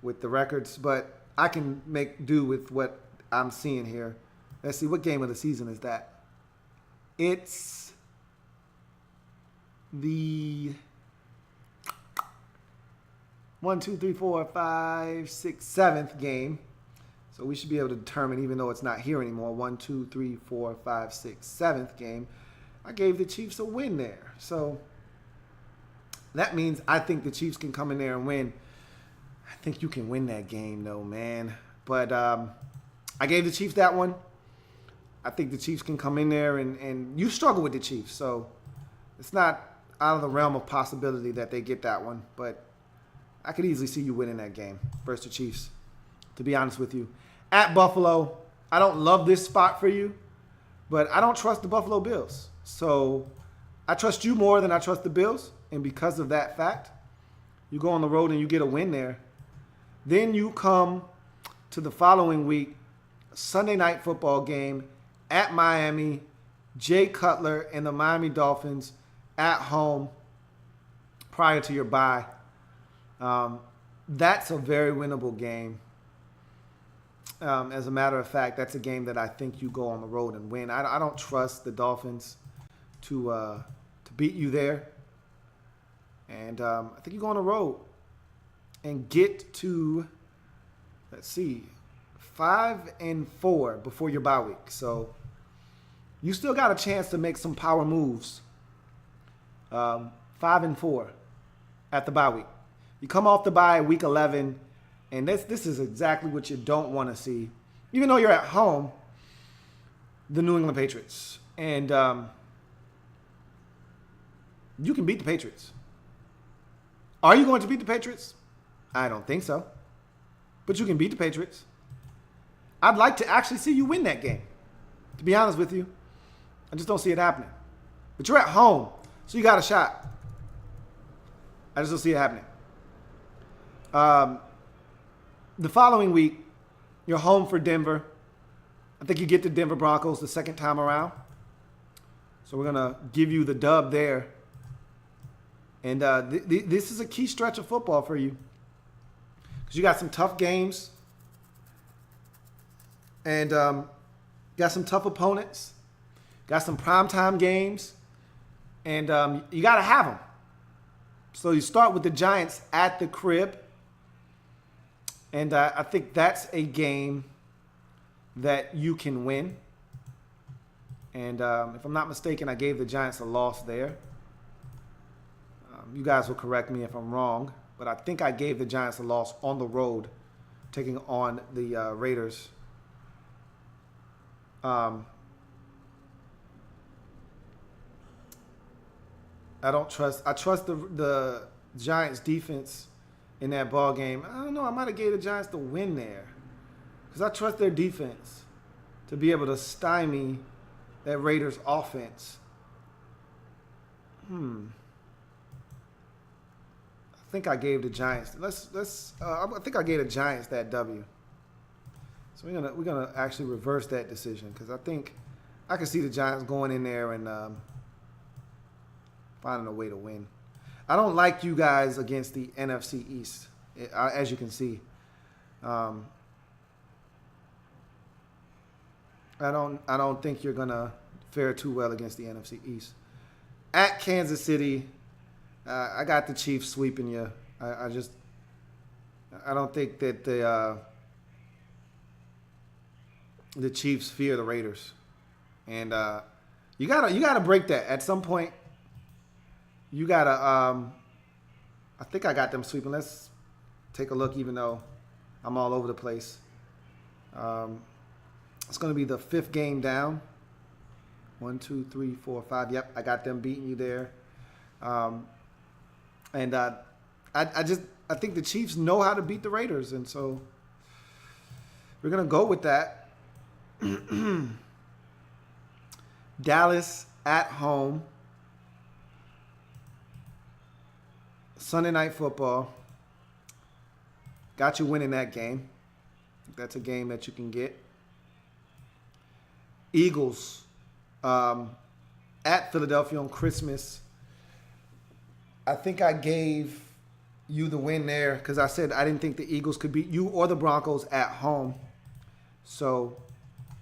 with the records, but I can make do with what I'm seeing here. Let's see, what game of the season is that? It's the 7th game. So we should be able to determine, even though it's not here anymore, 7th game. I gave the Chiefs a win there. So that means I think the Chiefs can come in there and win. I think you can win that game, though, man. But I gave the Chiefs that one. I think the Chiefs can come in there, and you struggle with the Chiefs. So it's not out of the realm of possibility that they get that one. But I could easily see you winning that game versus the Chiefs, to be honest with you. At Buffalo, I don't love this spot for you, but I don't trust the Buffalo Bills. So I trust you more than I trust the Bills. And because of that fact, you go on the road and you get a win there. Then you come to the following week, Sunday night football game at Miami, Jay Cutler and the Miami Dolphins at home prior to your bye. that's a very winnable game. As a matter of fact, that's a game that I think you go on the road and win. I don't trust the Dolphins to beat you there. And I think you go on the road and get to, let's see, 5-4 before your bye week. So you still got a chance to make some power moves. 5-4 at the bye week. You come off the bye week 11, and this is exactly what you don't want to see. Even though you're at home, the New England Patriots. And you can beat the Patriots. Are you going to beat the Patriots? I don't think so. But you can beat the Patriots. I'd like to actually see you win that game, to be honest with you. I just don't see it happening. But you're at home, so you got a shot. I just don't see it happening. The following week, you're home for Denver. I think you get the Denver Broncos the second time around. So we're going to give you the dub there. And this is a key stretch of football for you. Because you got some tough games. And got some tough opponents. Got some primetime games. And you got to have them. So you start with the Giants at the crib. And I think that's a game that you can win. And if I'm not mistaken, I gave the Giants a loss there. You guys will correct me if I'm wrong, but I think I gave the Giants a loss on the road, taking on the Raiders. I trust the Giants defense in that ball game. I don't know. I might have gave the Giants the win there because I trust their defense to be able to stymie that Raiders offense. I think I gave the Giants. I think I gave the Giants that W. So we're gonna actually reverse that decision because I think I can see the Giants going in there and finding a way to win. I don't like you guys against the NFC East, as you can see. I don't think you're gonna fare too well against the NFC East. At Kansas City, I got the Chiefs sweeping you. I don't think that the Chiefs fear the Raiders, and you gotta break that at some point. You gotta. I think I got them sweeping. Let's take a look, even though I'm all over the place. It's going to be the 5th game down. 1, 2, 3, 4, 5. Yep, I got them beating you there. And I think the Chiefs know how to beat the Raiders, and so we're going to go with that. Dallas at home. Sunday Night Football. Got you winning that game. That's a game that you can get. Eagles at Philadelphia on Christmas. I think I gave you the win there because I said I didn't think the Eagles could beat you or the Broncos at home. So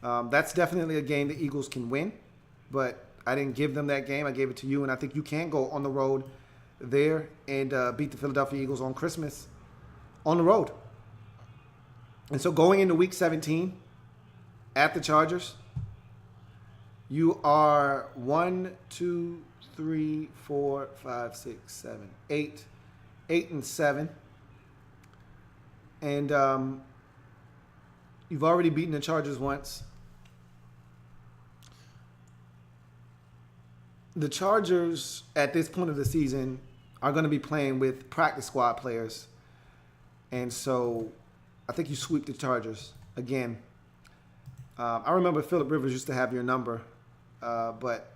that's definitely a game the Eagles can win. But I didn't give them that game. I gave it to you, and I think you can go on the road there and beat the Philadelphia Eagles on Christmas on the road. And so going into week 17 at the Chargers, you are 1, 2, 3, 4, 5, 6, 7, 8-7. And you've already beaten the Chargers once. The Chargers at this point of the season are going to be playing with practice squad players. And so I think you sweep the Chargers again. I remember Phillip Rivers used to have your number, but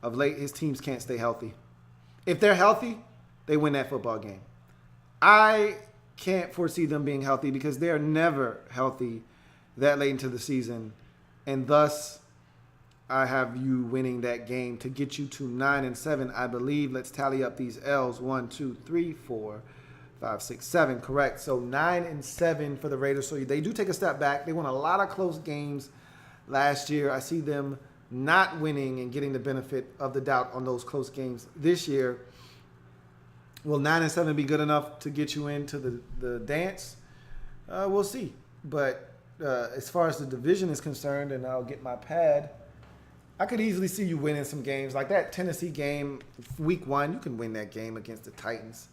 of late his teams can't stay healthy. If they're healthy, they win that football game. I can't foresee them being healthy because they're never healthy that late into the season. And thus, I have you winning that game to get you to 9-7, I believe. Let's tally up these L's. 1, 2, 3, 4, 5, 6, 7, correct. So 9-7 for the Raiders. So they do take a step back. They won a lot of close games last year. I see them not winning and getting the benefit of the doubt on those close games this year. Will 9-7 be good enough to get you into the dance? We'll see. But as far as the division is concerned, and I'll get my pad, I could easily see you winning some games. Like that Tennessee game, week 1, you can win that game against the Titans.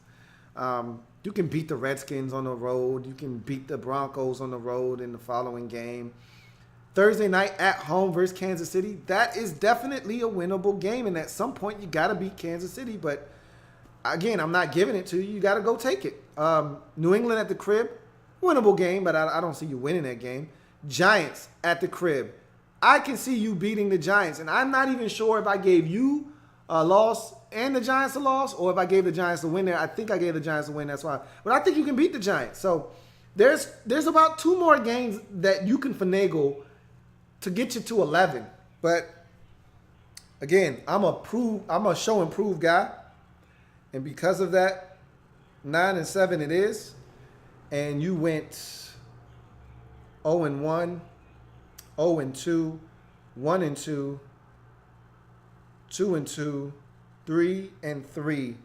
You can beat the Redskins on the road. You can beat the Broncos on the road in the following game. Thursday night at home versus Kansas City, that is definitely a winnable game. And at some point, you got to beat Kansas City. But again, I'm not giving it to you. You got to go take it. New England at the crib, winnable game, but I don't see you winning that game. Giants at the crib. I can see you beating the Giants. And I'm not even sure if I gave you a loss and the Giants a loss, or if I gave the Giants a win there. I think I gave the Giants a win. That's why. But I think you can beat the Giants. So there's about 2 more games that you can finagle to get you to 11. But again, I'm a show and prove guy. And because of that, 9-7 it is. And you went 0-1, 0-2, 1-2, 2-2, 3-3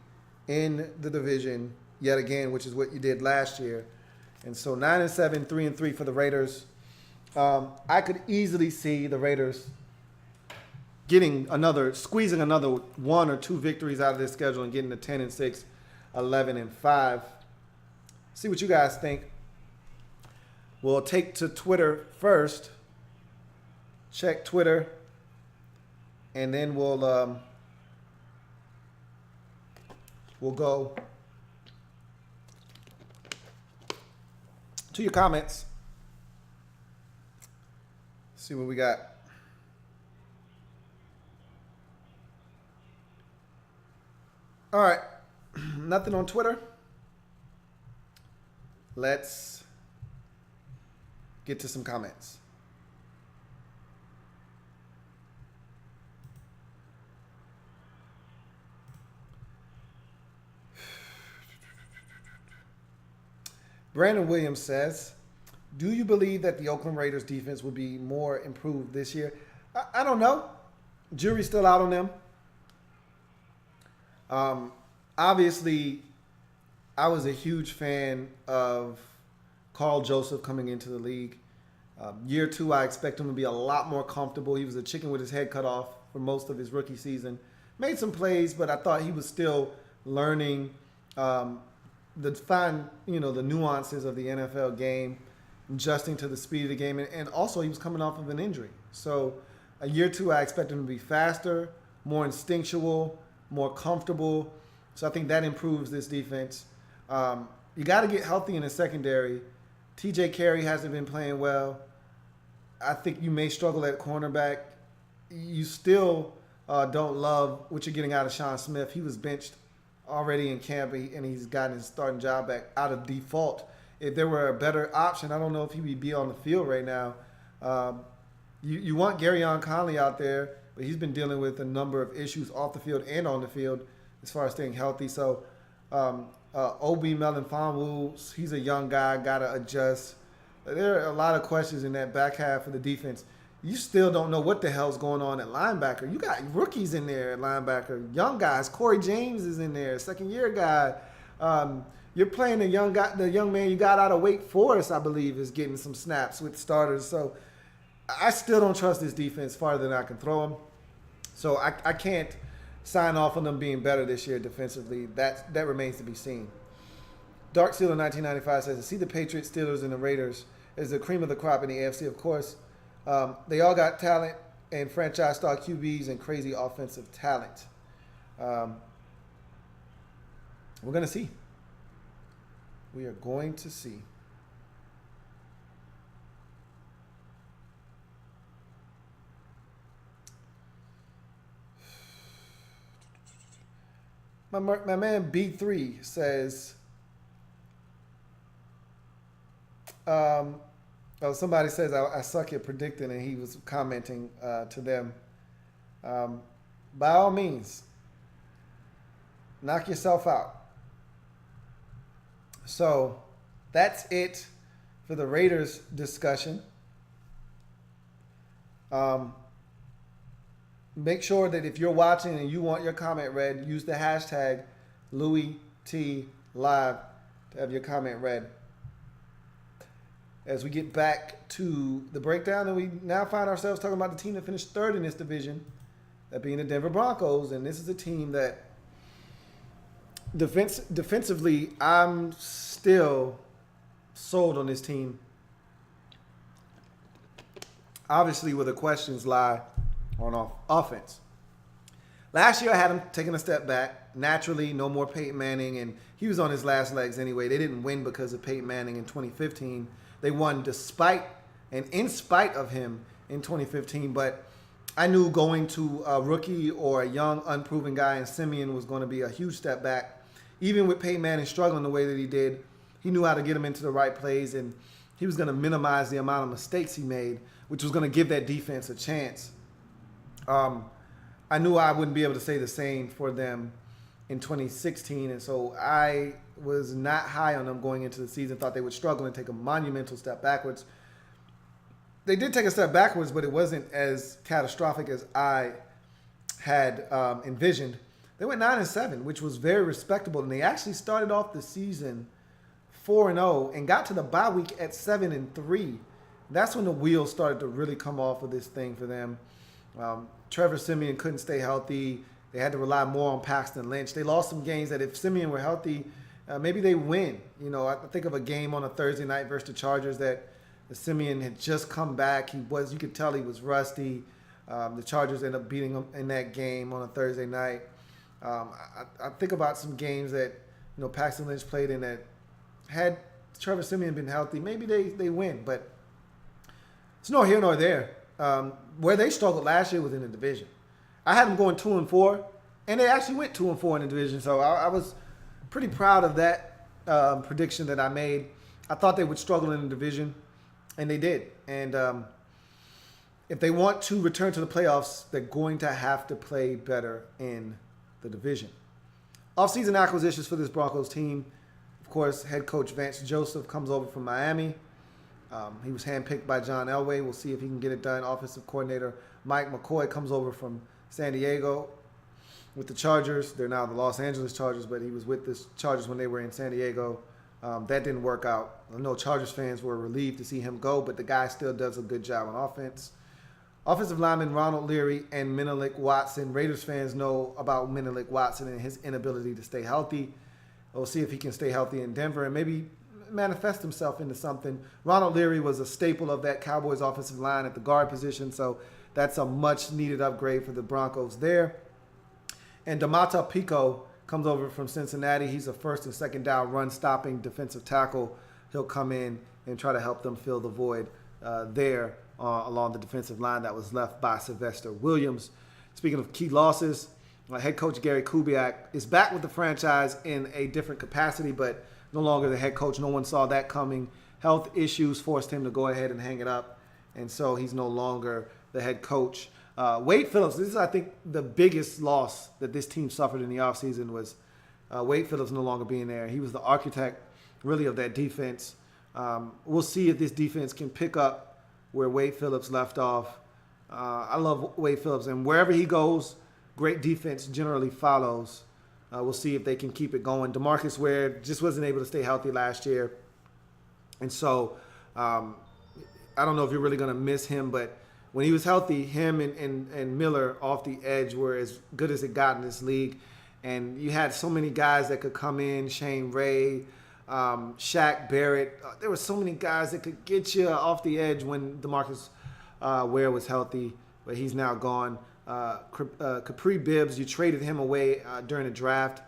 in the division yet again, which is what you did last year. And so 9-7, 3-3 for the Raiders. I could easily see the Raiders squeezing another 1 or 2 victories out of this schedule and getting to 10-6, 11-5. See what you guys think. We'll take to Twitter first. Check Twitter, and then we'll go to your comments. See what we got. All right, nothing on Twitter. Let's get to some comments. Brandon Williams says, do you believe that the Oakland Raiders defense will be more improved this year? I don't know. Jury's still out on them. Obviously, I was a huge fan of Carl Joseph coming into the league. Year 2, I expect him to be a lot more comfortable. He was a chicken with his head cut off for most of his rookie season. Made some plays, but I thought he was still learning the nuances of the NFL game, adjusting to the speed of the game, and also he was coming off of an injury. So a year 2, I expect him to be faster, more instinctual, more comfortable. So I think that improves this defense. You got to get healthy in the secondary. TJ Carey hasn't been playing well. I think you may struggle at cornerback. You still don't love what you're getting out of Sean Smith. He was benched already in camp, and he's gotten his starting job back out of default. If there were a better option, I don't know if he would be on the field right now. You want Garyon Conley out there, but he's been dealing with a number of issues off the field and on the field as far as staying healthy. So Obi Melifonwu, he's a young guy, got to adjust. There are a lot of questions in that back half of the defense. You still don't know what the hell's going on at linebacker. You got rookies in there at linebacker, young guys. Corey James is in there, second-year guy. You're playing the young man you got out of Wake Forest, I believe, is getting some snaps with starters. So I still don't trust this defense farther than I can throw them. So I can't sign off on them being better this year defensively. That remains to be seen. Dark Sealer 1995 says, I see the Patriots, Steelers, and the Raiders as the cream of the crop in the AFC, of course. They all got talent and franchise star QBs and crazy offensive talent. We're going to see. We are going to see. My man B3 says, somebody says I suck at predicting, and he was commenting to them. By all means, knock yourself out. So that's it for the Raiders discussion. Make sure that if you're watching and you want your comment read, use the hashtag Louie Tee Live to have your comment read. As we get back to the breakdown, and we now find ourselves talking about the team that finished third in this division, that being the Denver Broncos. And this is a team that defensively, I'm still sold on this team. Obviously, where the questions lie on offense. Last year, I had him taking a step back. Naturally, no more Peyton Manning, and he was on his last legs anyway. They didn't win because of Peyton Manning in 2015. They won despite and in spite of him in 2015, but I knew going to a rookie or a young, unproven guy in Simeon was going to be a huge step back. Even with Peyton Manning struggling the way that he did, he knew how to get him into the right plays, and he was going to minimize the amount of mistakes he made, which was going to give that defense a chance. I knew I wouldn't be able to say the same for them in 2016, and so I was not high on them going into the season. Thought they would struggle and take a monumental step backwards. They did take a step backwards, but it wasn't as catastrophic as I had envisioned. They went 9-7, which was very respectable, and they actually started off the season 4-0 and got to the bye week at 7-3. That's when the wheels started to really come off of this thing for them. Trevor Simeon couldn't stay healthy. They had to rely more on Paxton Lynch. They lost some games that if Simeon were healthy, maybe they win. You know, I think of a game on a Thursday night versus the Chargers that Simeon had just come back. You could tell he was rusty. The Chargers ended up beating him in that game on a Thursday night. I think about some games that, Paxton Lynch played in that had Trevor Simeon been healthy, maybe they win, but it's nor here nor there. Where they struggled last year was in the division. I had them going 2-4, and they actually went 2-4 in the division. So I was pretty proud of that prediction that I made. I thought they would struggle in the division, and they did. And if they want to return to the playoffs, they're going to have to play better in the division. Offseason acquisitions for this Broncos team. Of course, head coach Vance Joseph comes over from Miami. He was handpicked by John Elway. We'll see if he can get it done. Offensive coordinator Mike McCoy comes over from San Diego with the Chargers. They're now the Los Angeles Chargers, but he was with the Chargers when they were in San Diego. That didn't work out. I know Chargers fans were relieved to see him go, but the guy still does a good job on offense. Offensive lineman Ronald Leary and Menelik Watson. Raiders fans know about Menelik Watson and his inability to stay healthy. We'll see if he can stay healthy in Denver and maybe manifest himself into something. Ronald Leary was a staple of that Cowboys offensive line at the guard position, so that's a much-needed upgrade for the Broncos there. And Domata Pico comes over from Cincinnati. He's a first and second down run-stopping defensive tackle. He'll come in and try to help them fill the void there along the defensive line that was left by Sylvester Williams. Speaking of key losses, head coach Gary Kubiak is back with the franchise in a different capacity, but no longer the head coach. No one saw that coming. Health issues forced him to go ahead and hang it up, and so he's no longer the head coach. Wade Phillips, this is, I think, the biggest loss that this team suffered in the offseason was Wade Phillips no longer being there. He was the architect, really, of that defense. We'll see if this defense can pick up where Wade Phillips left off. I love Wade Phillips, and wherever he goes, great defense generally follows. We'll see if they can keep it going. DeMarcus Ware just wasn't able to stay healthy last year. And so I don't know if you're really going to miss him, but when he was healthy, him and Miller off the edge were as good as it got in this league. And you had so many guys that could come in, Shane Ray, Shaq Barrett. There were so many guys that could get you off the edge when DeMarcus Ware was healthy, but he's now gone. Capri Bibbs, you traded him away during the draft,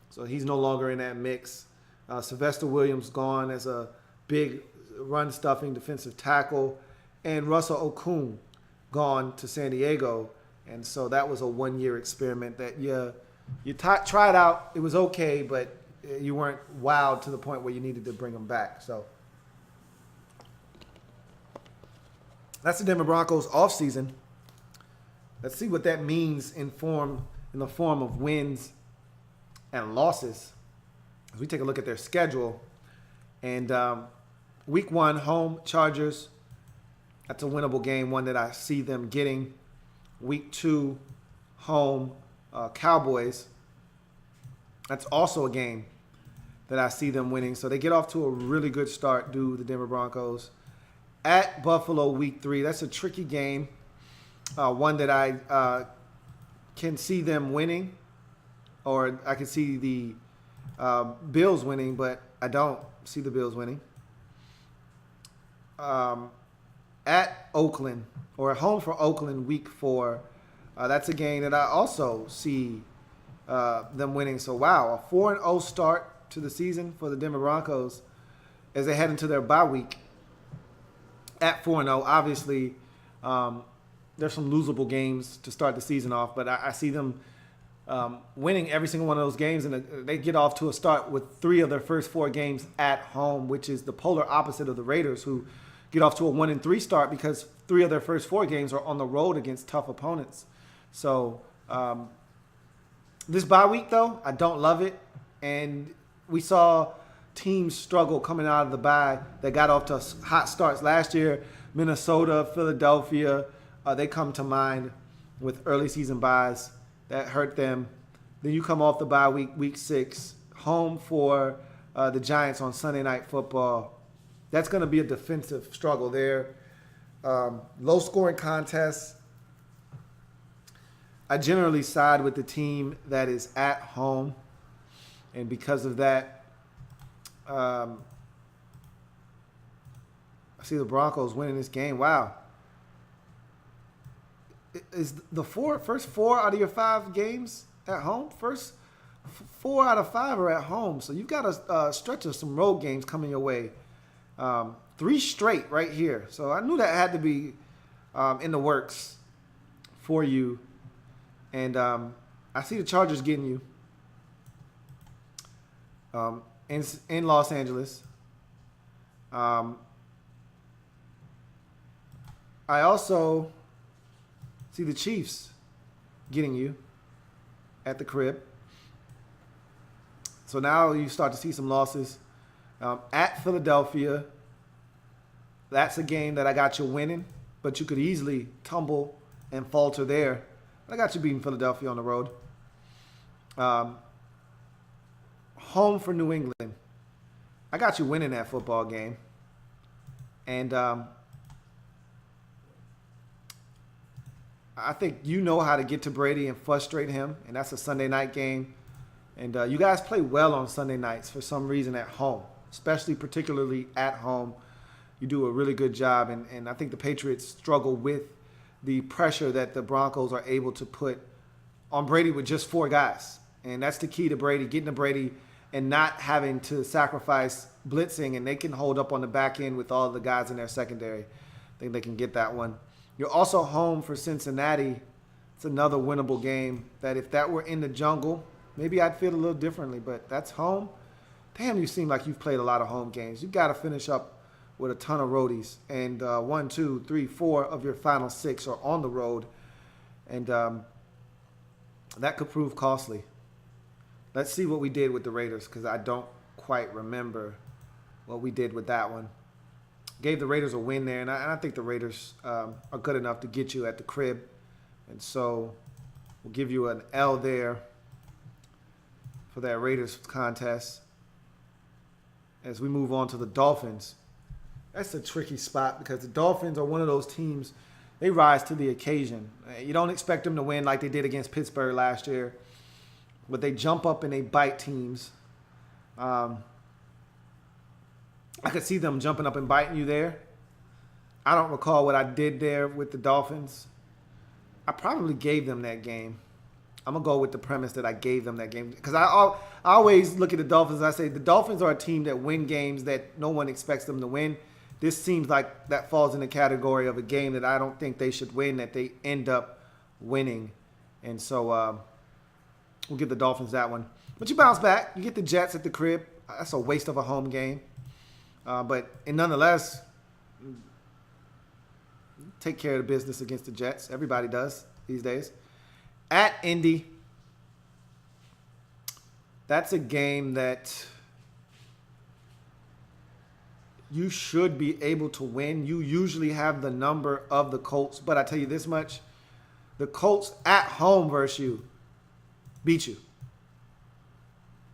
so he's no longer in that mix. Sylvester Williams gone as a big run-stuffing defensive tackle, and Russell Okung gone to San Diego, and so that was a one-year experiment that you tried out. It was okay, but you weren't wowed to the point where you needed to bring him back. So that's the Denver Broncos offseason. Let's see what that means in the form of wins and losses. As we take a look at their schedule, And week 1, home Chargers. That's a winnable game, one that I see them getting. Week 2, home Cowboys. That's also a game that I see them winning. So they get off to a really good start, do the Denver Broncos. At Buffalo, week 3. That's a tricky game. One that I can see them winning. Or I can see the Bills winning, but I don't see the Bills winning. At Oakland, or at home for Oakland, week 4. That's a game that I also see them winning. So, wow, a 4-0 start to the season for the Denver Broncos as they head into their bye week. At 4-0, obviously, there's some losable games to start the season off, but I see them winning every single one of those games, and they get off to a start with 3 of their first 4 games at home, which is the polar opposite of the Raiders, who get off to a 1-3 start because 3 of their first 4 games are on the road against tough opponents. So this bye week, though, I don't love it, and we saw teams struggle coming out of the bye that got off to hot starts last year. Minnesota, Philadelphia, they come to mind with early season byes that hurt them. Then you come off the bye week, week 6, home for the Giants on Sunday Night Football. That's going to be a defensive struggle there. Low-scoring contests. I generally side with the team that is at home. And because of that, I see the Broncos winning this game. Wow. Is the first 4 out of your 5 games at home? First 4 out of 5 are at home. So you've got a stretch of some road games coming your way. 3 straight right here. So I knew that had to be in the works for you. And I see the Chargers getting you in Los Angeles. I also see the Chiefs getting you at the crib. So now you start to see some losses. At Philadelphia, that's a game that I got you winning, but you could easily tumble and falter there. I got you beating Philadelphia on the road. Home for New England. I got you winning that football game. And I think you know how to get to Brady and frustrate him, and that's a Sunday night game. And you guys play well on Sunday nights for some reason at home, particularly at home. You do a really good job, and I think the Patriots struggle with the pressure that the Broncos are able to put on Brady with just 4 guys. And that's the key to Brady, getting to Brady and not having to sacrifice blitzing, and they can hold up on the back end with all the guys in their secondary. I think they can get that one. You're also home for Cincinnati. It's another winnable game that if that were in the jungle, maybe I'd feel a little differently, but that's home. Damn, you seem like you've played a lot of home games. You've got to finish up with a ton of roadies. And 1, 2, 3, 4 of your final 6 are on the road. And that could prove costly. Let's see what we did with the Raiders, because I don't quite remember what we did with that one. Gave the Raiders a win there, and I think the Raiders are good enough to get you at the crib. And so we'll give you an L there for that Raiders contest. As we move on to the Dolphins, that's a tricky spot because the Dolphins are one of those teams, they rise to the occasion. You don't expect them to win like they did against Pittsburgh last year, but they jump up and they bite teams. I could see them jumping up and biting you there. I don't recall what I did there with the Dolphins. I probably gave them that game. I'm going to go with the premise that I gave them that game. Because I always look at the Dolphins and I say the Dolphins are a team that win games that no one expects them to win. This seems like that falls in the category of a game that I don't think they should win, that they end up winning. And so we'll give the Dolphins that one. But you bounce back. You get the Jets at the crib. That's a waste of a home game. But nonetheless, take care of the business against the Jets. Everybody does these days. At Indy, that's a game that you should be able to win. You usually have the number of the Colts, but I tell you this much, the Colts at home versus you beat you.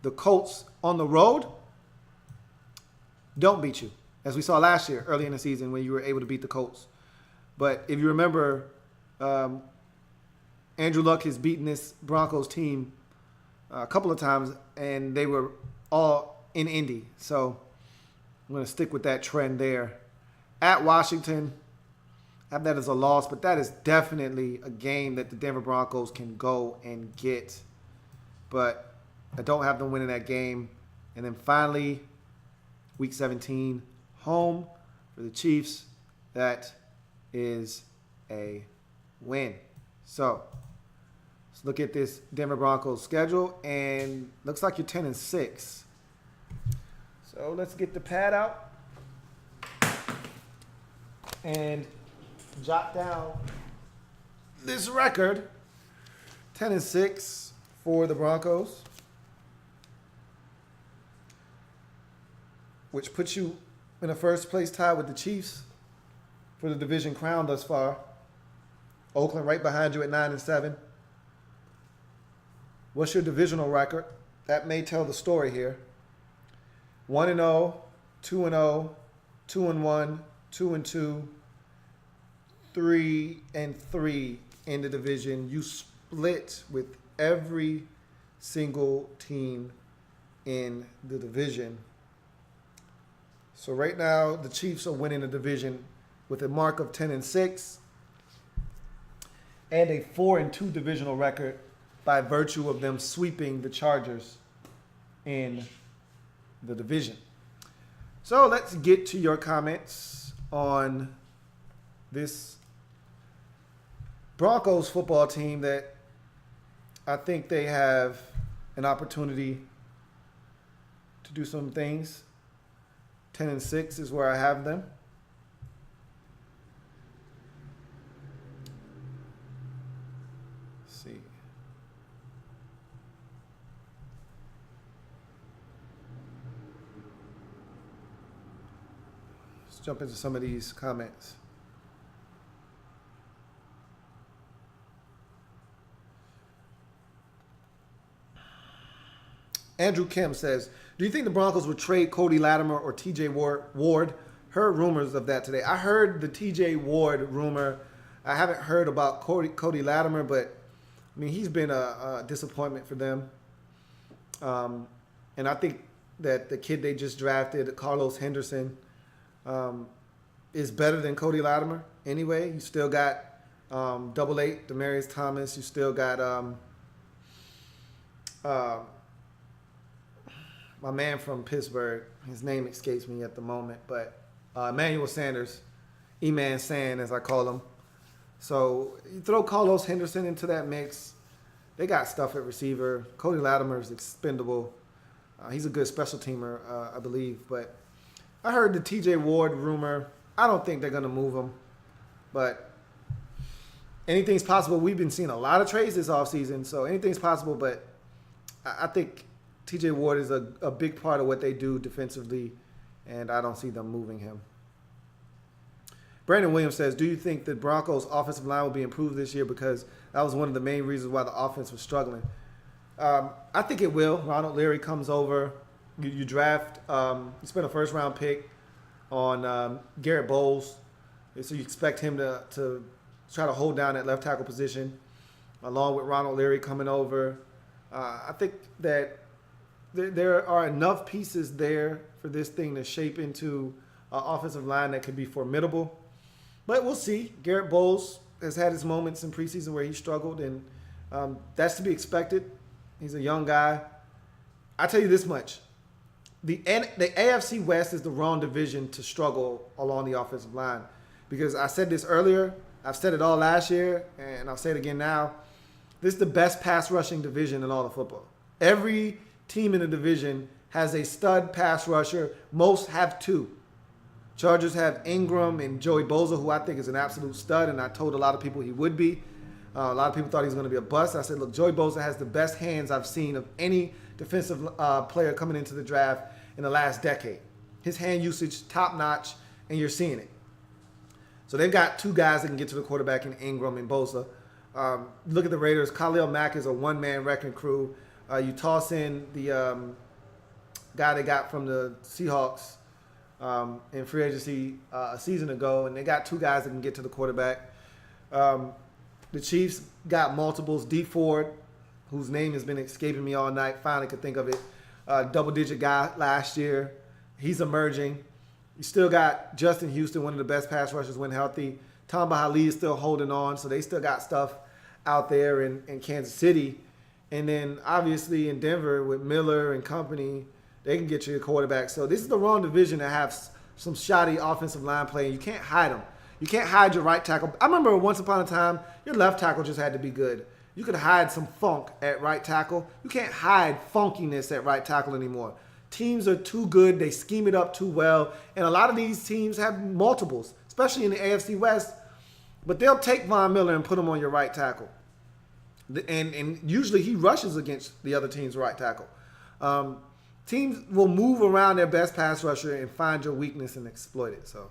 The Colts on the road don't beat you, as we saw last year early in the season when you were able to beat the Colts. But if you remember, Andrew Luck has beaten this Broncos team a couple of times, and they were all in Indy. So I'm going to stick with that trend there. At Washington, I have that as a loss, but that is definitely a game that the Denver Broncos can go and get. But I don't have them winning that game. And then finally, Week 17, home for the Chiefs. That is a win. So let's look at this Denver Broncos schedule, and looks like you're 10-6. So let's get the pad out and jot down this record. 10-6 for the Broncos, which puts you in a first place tie with the Chiefs for the division crown thus far. Oakland right behind you at 9-7. What's your divisional record? That may tell the story here. 1-0, 2-0, 2-1, 2-2, 3-3 in the division. You split with every single team in the division. So right now, the Chiefs are winning the division with a mark of 10-6 and a 4-2 divisional record by virtue of them sweeping the Chargers in the division. So let's get to your comments on this Broncos football team that I think they have an opportunity to do some things. 10-6 is where I have them. Let's see. Let's jump into some of these comments. Andrew Kim says, do you think the Broncos would trade Cody Latimer or TJ Ward? Heard rumors of that today. I heard the TJ Ward rumor. I haven't heard about Cody Latimer, but I mean, he's been a disappointment for them. And I think that the kid they just drafted, Carlos Henderson, is better than Cody Latimer anyway. You still got 888, Demaryius Thomas. You still got my man from Pittsburgh. His name escapes me at the moment, but Emmanuel Sanders, E-Man Sand as I call him. So you throw Carlos Henderson into that mix. They got stuff at receiver. Cody Latimer is expendable. He's a good special teamer, I believe. But I heard the TJ Ward rumor. I don't think they're going to move him. But anything's possible. We've been seeing a lot of trades this offseason, so anything's possible. But I think TJ Ward is a big part of what they do defensively, and I don't see them moving him. Brandon Williams says, do you think the Broncos' offensive line will be improved this year? Because that was one of the main reasons why the offense was struggling. I think it will. Ronald Leary comes over. You draft, you spend a first-round pick on Garrett Bowles. So you expect him to try to hold down that left tackle position, along with Ronald Leary coming over. I think that there are enough pieces there for this thing to shape into an offensive line that could be formidable. But we'll see. Garrett Bowles has had his moments in preseason where he struggled, and that's to be expected. He's a young guy. I tell you this much. The AFC West is the wrong division to struggle along the offensive line, because I said this earlier. I've said it all last year, and I'll say it again now. This is the best pass rushing division in all of football. Every team in the division has a stud pass rusher. Most have two. Chargers have Ingram and Joey Bosa, who I think is an absolute stud, and I told a lot of people he would be. A lot of people thought he was going to be a bust. I said, look, Joey Bosa has the best hands I've seen of any defensive player coming into the draft in the last decade. His hand usage top notch, and you're seeing it. So they've got two guys that can get to the quarterback in Ingram and Bosa. Look at the Raiders. Khalil Mack is a one-man wrecking crew. You toss in the guy they got from the Seahawks in free agency a season ago, and they got two guys that can get to the quarterback. The Chiefs got multiples. D Ford, whose name has been escaping me all night, finally could think of it. Double-digit guy last year. He's emerging. You still got Justin Houston, one of the best pass rushers when healthy. Tamba Hali is still holding on, so they still got stuff out there in Kansas City. And then, obviously, in Denver with Miller and company, they can get you a quarterback. So this is the wrong division to have some shoddy offensive line play. You can't hide them. You can't hide your right tackle. I remember once upon a time, your left tackle just had to be good. You could hide some funk at right tackle. You can't hide funkiness at right tackle anymore. Teams are too good. They scheme it up too well. And a lot of these teams have multiples, especially in the AFC West. But they'll take Von Miller and put him on your right tackle. And usually he rushes against the other team's right tackle. Teams will move around their best pass rusher and find your weakness and exploit it. So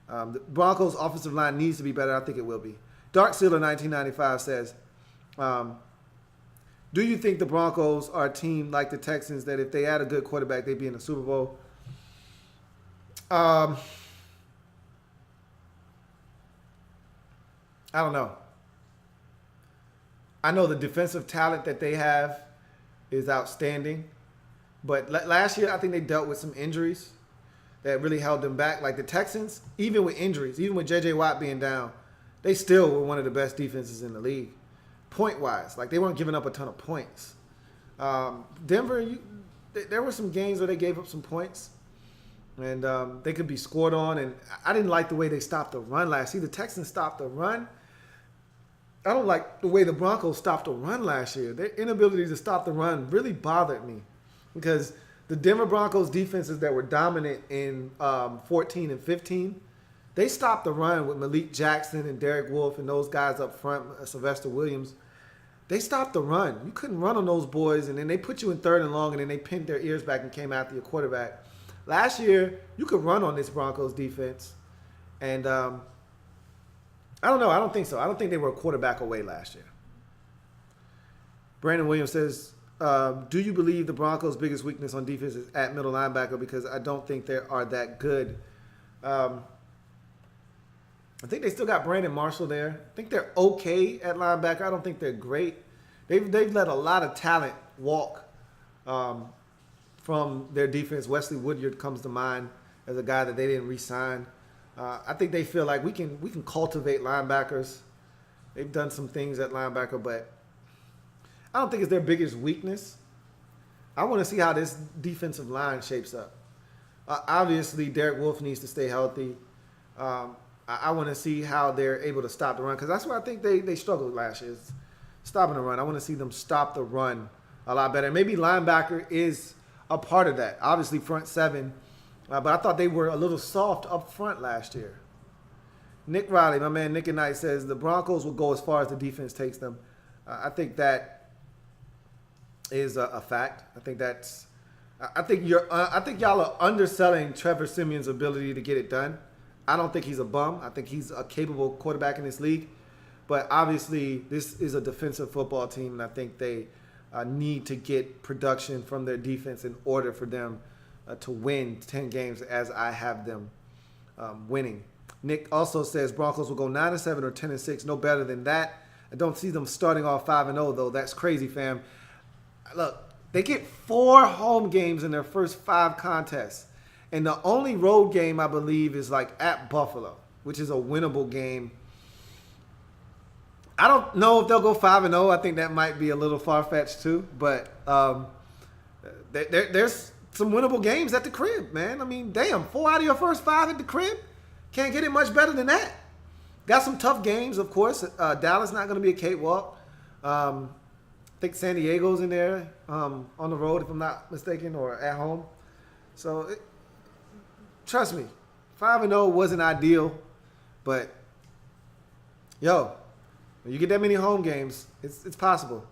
the Broncos' offensive line needs to be better. I think it will be. Dark Sealer 1995 says, do you think the Broncos are a team like the Texans that if they had a good quarterback, they'd be in the Super Bowl? I don't know. I know the defensive talent that they have is outstanding. But last year, I think they dealt with some injuries that really held them back. Like the Texans, even with injuries, even with J.J. Watt being down, they still were one of the best defenses in the league. Point-wise, like they weren't giving up a ton of points. Denver, there were some games where they gave up some points, and they could be scored on. And I didn't like the way they stopped the run last year. The Texans stopped the run. I don't like the way the Broncos stopped the run last year. Their inability to stop the run really bothered me because the Denver Broncos defenses that were dominant in 14 and 15, they stopped the run with Malik Jackson and Derek Wolfe and those guys up front, Sylvester Williams. They stopped the run. You couldn't run on those boys, and then they put you in third and long, and then they pinned their ears back and came after your quarterback. Last year, you could run on this Broncos defense, and I don't know. I don't think so. I don't think they were a quarterback away last year. Brandon Williams says, do you believe the Broncos' biggest weakness on defense is at middle linebacker? Because I don't think they are that good. I think they still got Brandon Marshall there. I think they're okay at linebacker. I don't think they're great. They've let a lot of talent walk from their defense. Wesley Woodyard comes to mind as a guy that they didn't re-sign. I think they feel like we can cultivate linebackers. They've done some things at linebacker, but I don't think it's their biggest weakness. I want to see how this defensive line shapes up. Obviously, Derek Wolfe needs to stay healthy. I want to see how they're able to stop the run because that's where I think they struggled last year, is stopping the run. I want to see them stop the run a lot better. Maybe linebacker is a part of that. Obviously, front seven. But I thought they were a little soft up front last year. Nick Riley, my man Nick and Knight, says the Broncos will go as far as the defense takes them. I think that is a fact. I think y'all are underselling Trevor Siemian's ability to get it done. I don't think he's a bum. I think he's a capable quarterback in this league. But obviously, this is a defensive football team, and I think they need to get production from their defense in order for them to win 10 games as I have them winning. Nick also says Broncos will go 9-7 or 10-6, no better than that. I don't see them starting off 5-0, though. That's crazy, fam. Look, they get 4 home games in their first 5 contests. And the only road game, I believe, is like at Buffalo, which is a winnable game. I don't know if they'll go 5-0. I think that might be a little far-fetched too. But there's some winnable games at the crib, man. I mean, damn, 4 out of your first 5 at the crib? Can't get it much better than that. Got some tough games, of course. Dallas not going to be a cakewalk. I think San Diego's in there on the road, if I'm not mistaken, or at home. So, trust me, 5-0 wasn't ideal, but, yo, when you get that many home games, it's possible.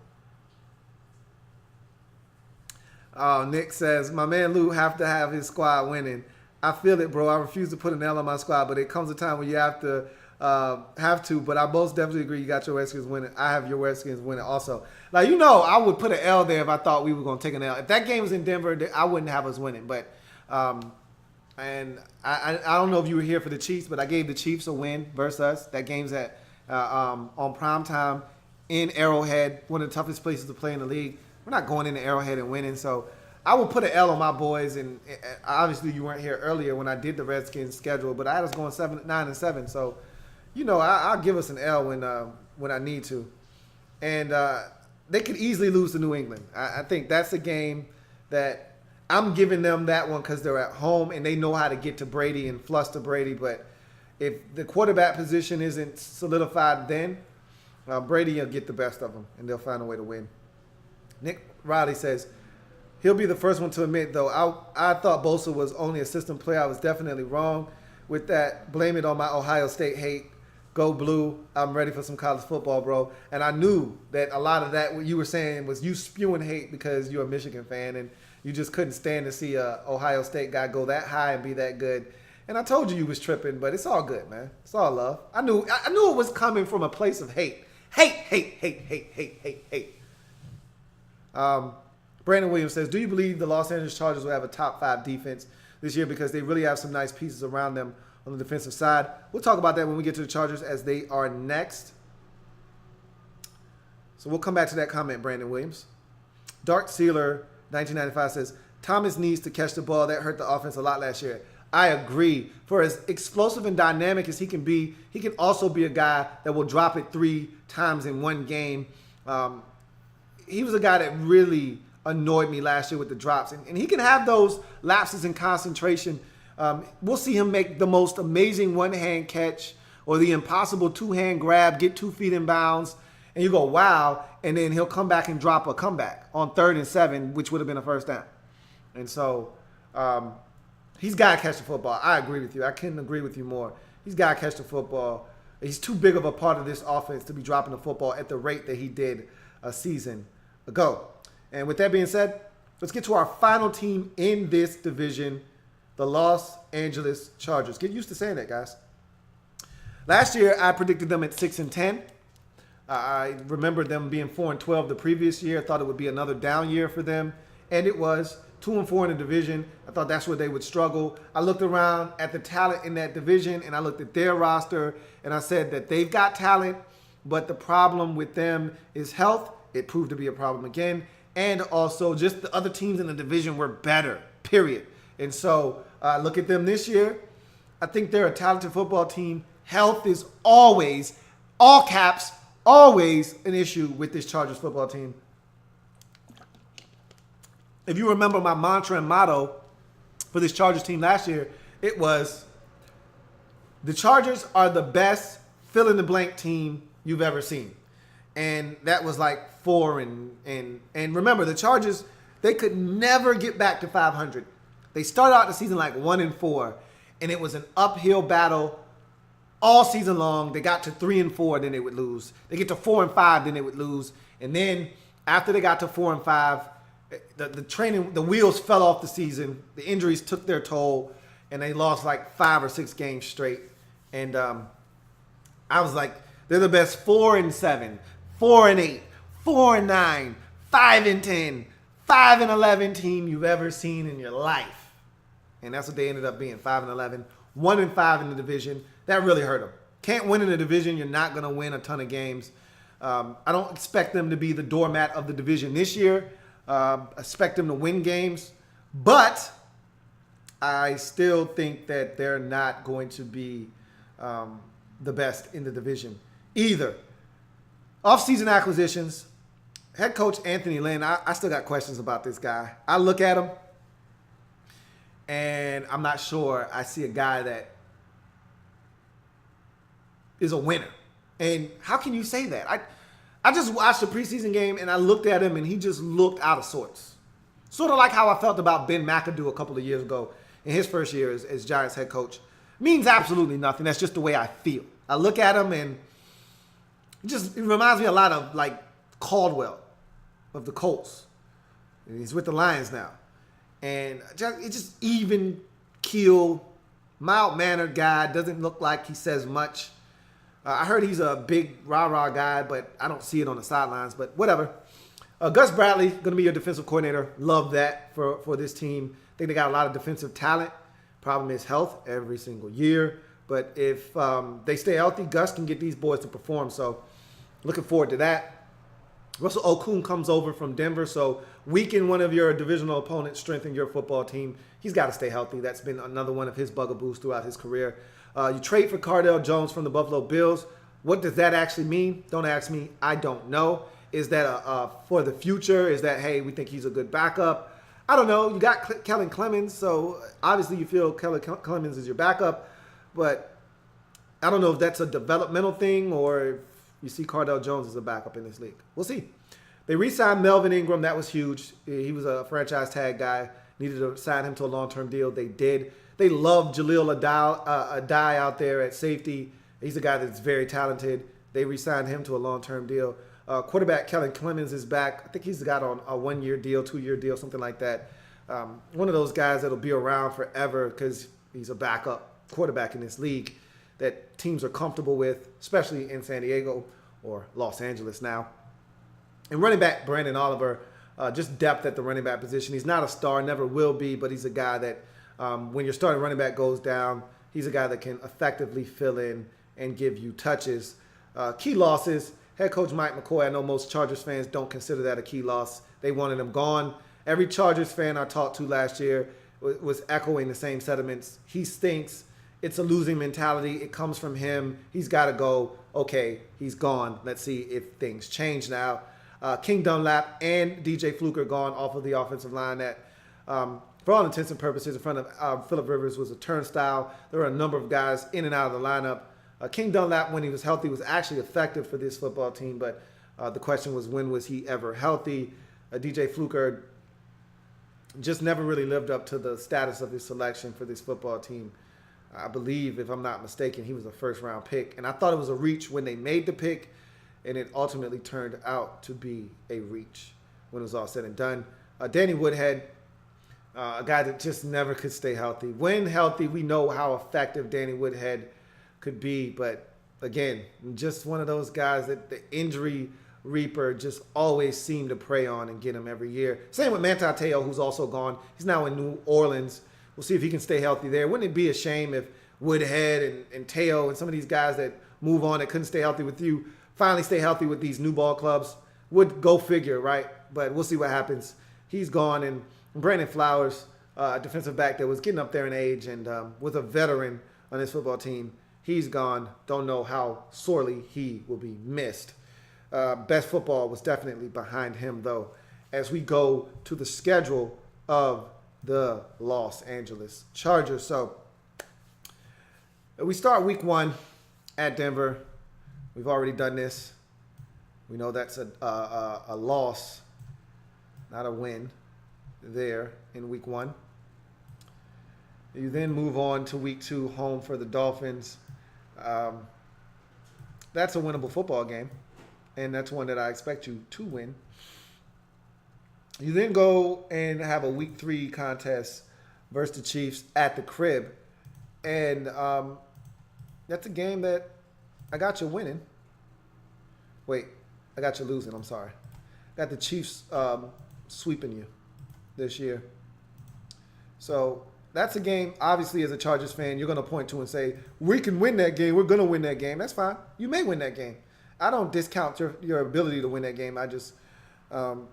Nick says, my man Lou have to have his squad winning. I feel it, bro. I refuse to put an L on my squad, but it comes a time when you have to. But I most definitely agree. You got your Redskins winning. I have your Redskins winning also. Like, I would put an L there if I thought we were going to take an L. If that game was in Denver, I wouldn't have us winning. But, and I don't know if you were here for the Chiefs, but I gave the Chiefs a win versus us. That game's at on prime time in Arrowhead, one of the toughest places to play in the league. We're not going into Arrowhead and winning, so I will put an L on my boys. And obviously, you weren't here earlier when I did the Redskins schedule, but I had us going 9-7. So, I'll give us an L when I need to. And they could easily lose to New England. I think that's a game that I'm giving them that one because they're at home and they know how to get to Brady and fluster Brady. But if the quarterback position isn't solidified then, Brady will get the best of them and they'll find a way to win. Nick Riley says, he'll be the first one to admit, though, I thought Bosa was only a system player. I was definitely wrong with that. Blame it on my Ohio State hate. Go blue. I'm ready for some college football, bro. And I knew that a lot of that, what you were saying, was you spewing hate because you're a Michigan fan and you just couldn't stand to see a Ohio State guy go that high and be that good. And I told you was tripping, but it's all good, man. It's all love. I knew it was coming from a place of hate. Hate. Brandon Williams says, do you believe the Los Angeles Chargers will have a top 5 defense this year because they really have some nice pieces around them on the defensive side? We'll talk about that when we get to the Chargers as they are next. So we'll come back to that comment, Brandon Williams. Dark Sealer 1995 says, Thomas needs to catch the ball. That hurt the offense a lot last year. I agree. For as explosive and dynamic as he can be, he can also be a guy that will drop it 3 times in one game. He was a guy that really annoyed me last year with the drops. And he can have those lapses in concentration. We'll see him make the most amazing one-hand catch or the impossible two-hand grab, get 2 feet in bounds, and you go, wow, and then he'll come back and drop a comeback on 3rd and 7, which would have been a first down. And so he's got to catch the football. I agree with you. I couldn't agree with you more. He's got to catch the football. He's too big of a part of this offense to be dropping the football at the rate that he did a season ago. And with that being said, let's get to our final team in this division, the Los Angeles Chargers. Get used to saying that, guys. Last year, I predicted them at 6-10. I remember them being 4-12 the previous year. I thought it would be another down year for them, and it was. 2-4 in the division. I thought that's where they would struggle. I looked around at the talent in that division, and I looked at their roster, and I said that they've got talent, but the problem with them is health. It proved to be a problem again. And also just the other teams in the division were better, period. And so look at them this year. I think they're a talented football team. Health is always, all caps, always an issue with this Chargers football team. If you remember my mantra and motto for this Chargers team last year, it was, the Chargers are the best fill-in-the-blank team you've ever seen. And that was like 4 and remember, the Chargers, they could never get back to 500. They started out the season like 1-4, and it was an uphill battle all season long. They got to 3-4, then they would lose. They get to 4-5, then they would lose. And then after they got to 4-5, the wheels fell off the season. The injuries took their toll, and they lost like 5 or 6 games straight. And I was like, they're the best 4-7, 4-8, 4-9, 5-10, 5-11 team you've ever seen in your life. And that's what they ended up being, 5-11, 1-5 in the division. That really hurt them. Can't win in the division. You're not going to win a ton of games. I don't expect them to be the doormat of the division this year. I expect them to win games. But I still think that they're not going to be the best in the division either. Off-season acquisitions. Head coach Anthony Lynn, I still got questions about this guy. I look at him, and I'm not sure I see a guy that is a winner. And how can you say that? I just watched the preseason game, and I looked at him, and he just looked out of sorts. Sort of like how I felt about Ben McAdoo a couple of years ago in his first year as Giants head coach. Means absolutely nothing. That's just the way I feel. I look at him, and it reminds me a lot of like Caldwell of the Colts. And he's with the Lions now. And it's just even Keel, mild-mannered guy. Doesn't look like he says much. I heard he's a big rah-rah guy, but I don't see it on the sidelines. But whatever. Gus Bradley, going to be your defensive coordinator. Love that for this team. I think they got a lot of defensive talent. Problem is health every single year. But if they stay healthy, Gus can get these boys to perform. So looking forward to that. Russell Okung comes over from Denver. So weaken one of your divisional opponents, strengthen your football team. He's got to stay healthy. That's been another one of his bugaboos throughout his career. You trade for Cardale Jones from the Buffalo Bills. What does that actually mean? Don't ask me. I don't know. Is that for the future? Is that, hey, we think he's a good backup? I don't know. You got Kellen Clemens, so obviously you feel Kellen Clemens is your backup. But I don't know if that's a developmental thing or if you see Cardale Jones as a backup in this league. We'll see. They re-signed Melvin Ingram. That was huge. He was a franchise tag guy. Needed to sign him to a long-term deal. They did. They love Jaleel Adai out there at safety. He's a guy that's very talented. They re-signed him to a long-term deal. Quarterback Kellen Clemens is back. I think he's got on a 1-year deal, 2-year deal, something like that. One of those guys that'll be around forever because he's a backup quarterback in this league that teams are comfortable with, especially in San Diego or Los Angeles now. And running back Brandon Oliver, just depth at the running back position. He's not a star, never will be, but he's a guy that when your starting running back goes down, he's a guy that can effectively fill in and give you touches. Key losses, head coach Mike McCoy. I know most Chargers fans don't consider that a key loss. They wanted him gone. Every Chargers fan I talked to last year was echoing the same sentiments. He stinks. It's a losing mentality. It comes from him. He's got to go. Okay, he's gone. Let's see if things change now. King Dunlap and DJ Fluke are gone off of the offensive line. That, for all intents and purposes, in front of Phillip Rivers was a turnstile. There were a number of guys in and out of the lineup. King Dunlap, when he was healthy, was actually effective for this football team. But the question was, when was he ever healthy? DJ Fluker just never really lived up to the status of his selection for this football team. I believe, if I'm not mistaken, he was a first-round pick. And I thought it was a reach when they made the pick, and it ultimately turned out to be a reach when it was all said and done. Danny Woodhead, a guy that just never could stay healthy. When healthy, we know how effective Danny Woodhead could be. But, again, just one of those guys that the injury reaper just always seemed to prey on and get him every year. Same with Manti Te'o, who's also gone. He's now in New Orleans. We'll see if he can stay healthy there. Wouldn't it be a shame if Woodhead and Te'o and some of these guys that move on that couldn't stay healthy with you finally stay healthy with these new ball clubs? Would go figure, right? But we'll see what happens. He's gone. And Brandon Flowers, a defensive back that was getting up there in age and was a veteran on this football team, he's gone. Don't know how sorely he will be missed. Best football was definitely behind him, though, as we go to the schedule of the Los Angeles Chargers. So we start week 1 at Denver. We've already done this. We know that's a loss, not a win there in week 1. You then move on to week 2, home for the Dolphins. That's a winnable football game, and that's one that I expect you to win. You then go and have a week 3 contest versus the Chiefs at the crib. And that's a game that I got you winning. Wait, I got you losing. I'm sorry. Got the Chiefs sweeping you this year. So that's a game, obviously, as a Chargers fan, you're going to point to and say, we can win that game. We're going to win that game. That's fine. You may win that game. I don't discount your ability to win that game. I just don't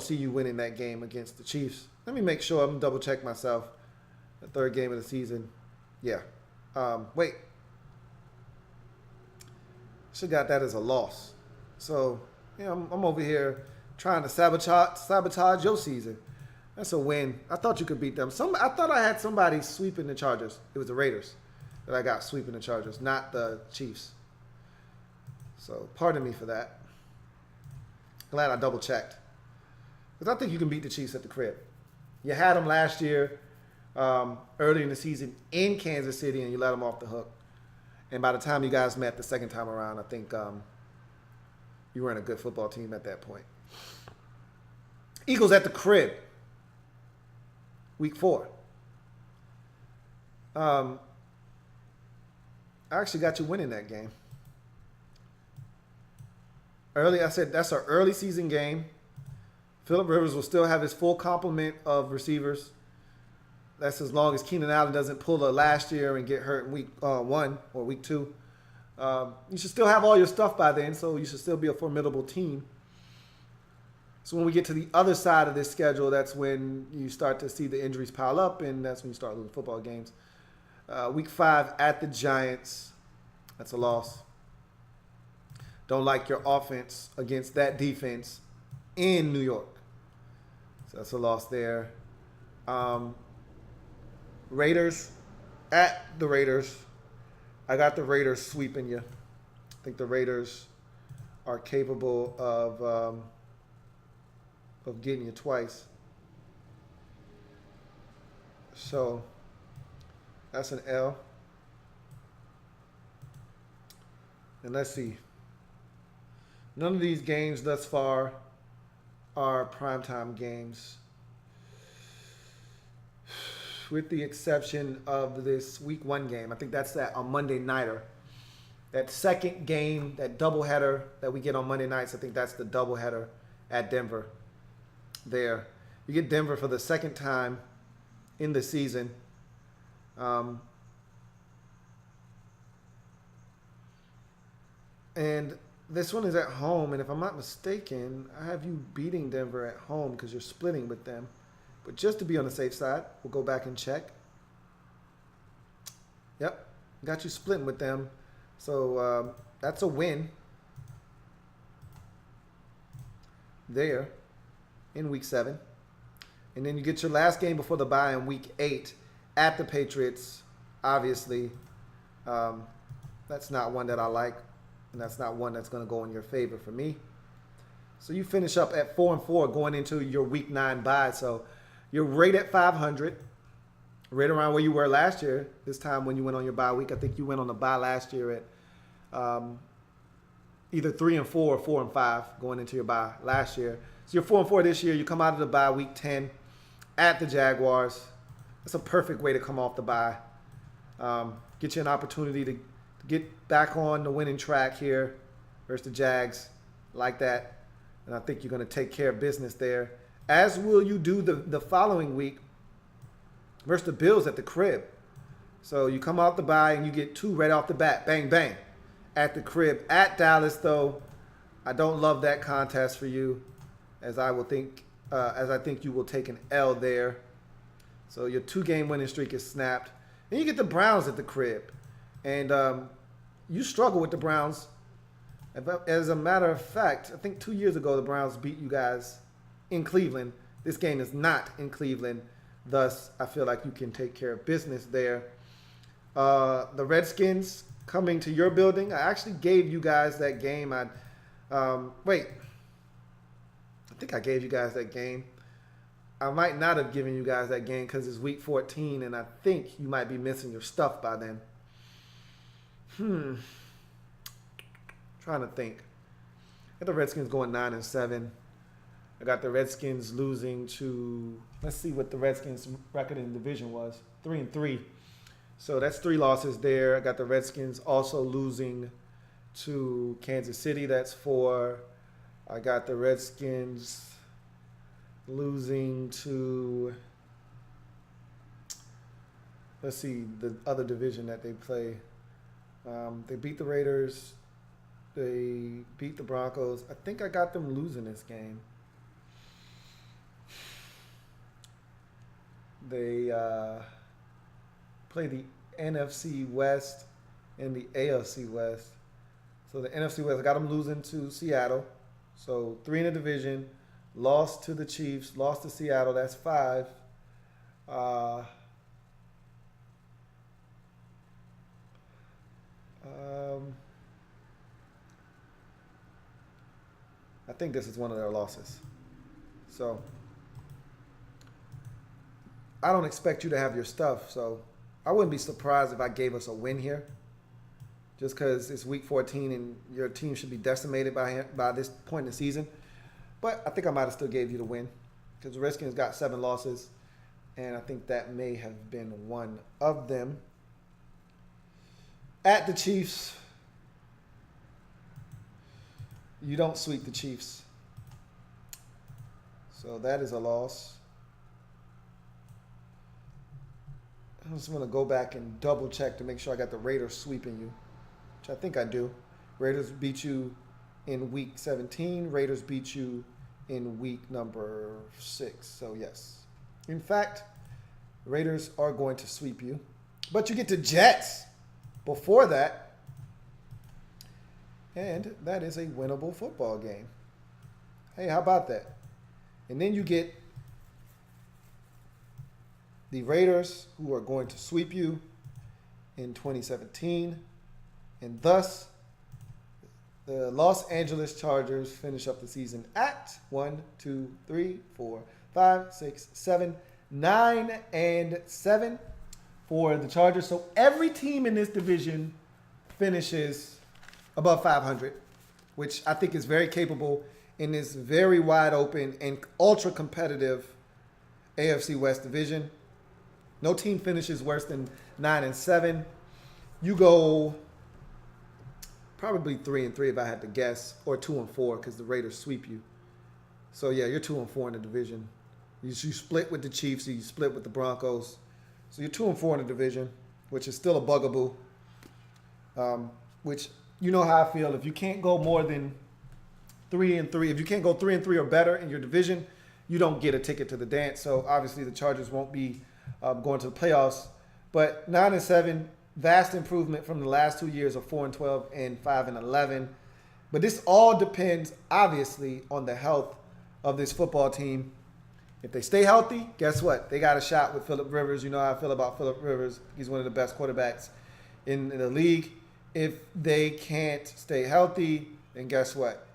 see you winning that game against the Chiefs. Let me make sure. I'm going to double check myself. The third game of the season. Yeah. Wait. Should have got that as a loss. So, I'm over here trying to sabotage your season. That's a win. I thought you could beat them. I thought I had somebody sweeping the Chargers. It was the Raiders that I got sweeping the Chargers, not the Chiefs. So, pardon me for that. Glad I double checked. Because I think you can beat the Chiefs at the crib. You had them last year, early in the season in Kansas City, and you let them off the hook. And by the time you guys met the second time around, I think you were in a good football team at that point. Eagles at the crib, week 4. I actually got you winning that game. I said that's an early season game. Phillip Rivers will still have his full complement of receivers. That's as long as Keenan Allen doesn't pull a last year and get hurt in week 1 or week 2. You should still have all your stuff by then, so you should still be a formidable team. So when we get to the other side of this schedule, that's when you start to see the injuries pile up, and that's when you start losing football games. Week 5 at the Giants, that's a loss. Don't like your offense against that defense in New York. So that's a loss there. Raiders at the Raiders. I got the Raiders sweeping you. I think the Raiders are capable of getting you twice. So that's an L. And let's see. None of these games thus far are primetime games, with the exception of this week 1 game. I think that's that on Monday nighter. That second game, that doubleheader that we get on Monday nights, I think that's the doubleheader at Denver. There. You get Denver for the second time in the season. And this one is at home, and if I'm not mistaken, I have you beating Denver at home because you're splitting with them. But just to be on the safe side, we'll go back and check. Yep, got you splitting with them. So that's a win there in week 7. And then you get your last game before the bye in week 8 at the Patriots. Obviously, that's not one that I like. And that's not one that's going to go in your favor for me. So you finish up at 4-4 going into your week 9 bye. So you're right at 500, right around where you were last year. This time when you went on your bye week, I think you went on the bye last year at either 3-4 or 4-5 going into your bye last year. So you're 4-4 this year. You come out of the bye week 10 at the Jaguars. That's a perfect way to come off the bye. Get you an opportunity to get back on the winning track here versus the Jags like that. And I think you're going to take care of business there. As will you do the following week versus the Bills at the crib. So you come off the bye and you get 2 right off the bat. Bang, bang. At the crib. At Dallas, though, I don't love that contest for you, as I think you will take an L there. So your 2-game winning streak is snapped. Then you get the Browns at the crib. And you struggle with the Browns. As a matter of fact, I think 2 years ago the Browns beat you guys in Cleveland. This game is not in Cleveland. Thus, I feel like you can take care of business there. The Redskins coming to your building. I actually gave you guys that game. I think I gave you guys that game. I might not have given you guys that game because it's week 14, and I think you might be missing your stuff by then. Trying to think. I got the Redskins going 9-7. I got the Redskins losing to, let's see what the Redskins record in the division was. 3-3. So that's 3 losses there. I got the Redskins also losing to Kansas City. That's 4. I got the Redskins losing to, let's see, the other division that they play. They beat the Raiders. They beat the Broncos. I think I got them losing this game. They play the NFC West and the AFC West. So the NFC West, I got them losing to Seattle. So 3 in the division. Lost to the Chiefs. Lost to Seattle. That's 5. I think this is one of their losses. So I don't expect you to have your stuff. So I wouldn't be surprised if I gave us a win here. Just because it's week 14 and your team should be decimated by this point in the season. But I think I might have still gave you the win. Because the Redskins got 7 losses. And I think that may have been one of them. At the Chiefs. You don't sweep the Chiefs. So that is a loss. I just want to go back and double check to make sure I got the Raiders sweeping you, which I think I do. Raiders beat you in week 17. Raiders beat you in week number 6. So yes. In fact, Raiders are going to sweep you. But you get to Jets before that. And that is a winnable football game. Hey, how about that? And then you get the Raiders, who are going to sweep you in 2017. And thus, the Los Angeles Chargers finish up the season at 1, 2, 3, 4, 5, 6, 7, 9, and 7 for the Chargers. So every team in this division finishes above 500, which I think is very capable in this very wide open and ultra competitive AFC West division. No team finishes worse than 9 and 7. You go probably 3 and 3 if I had to guess, or 2 and 4 because the Raiders sweep you. So yeah, you're 2 and 4 in the division. You split with the Chiefs, you split with the Broncos. So you're 2 and 4 in the division, which is still a bugaboo. Which you know how I feel. If you can't go more than 3 and 3, if you can't go 3 and 3 or better in your division, you don't get a ticket to the dance. So obviously the Chargers won't be going to the playoffs. But 9 and 7, vast improvement from the last 2 years of 4 and 12 and 5 and 11. But this all depends, obviously, on the health of this football team. If they stay healthy, guess what? They got a shot with Phillip Rivers. You know how I feel about Phillip Rivers. He's one of the best quarterbacks in the league. If they can't stay healthy, then guess what?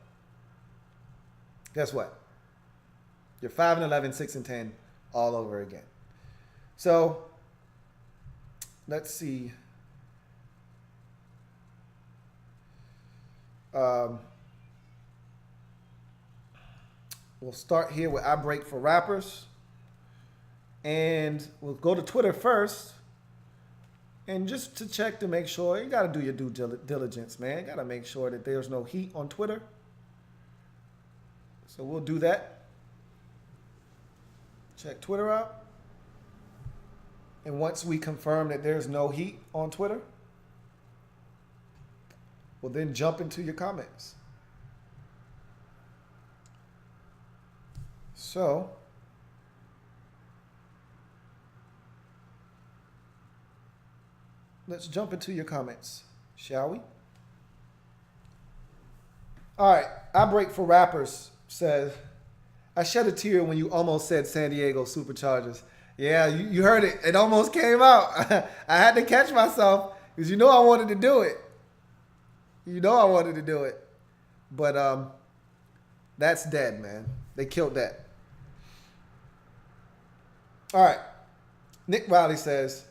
Guess what? You're 5 and 11, 6 and 10, all over again. So let's see. We'll start here with I Break for Rappers. And we'll go to Twitter first. And just to check to make sure, you got to do your due diligence, man. You got to make sure that there's no heat on Twitter. So we'll do that. Check Twitter out. And once we confirm that there's no heat on Twitter, we'll then jump into your comments. So, let's jump into your comments, shall we? All right, I Break for Rappers says, I shed a tear when you almost said San Diego Superchargers. Yeah, you heard it. It almost came out. I had to catch myself because you know I wanted to do it. You know I wanted to do it. But that's dead, man. They killed that. All right. Nick Riley says,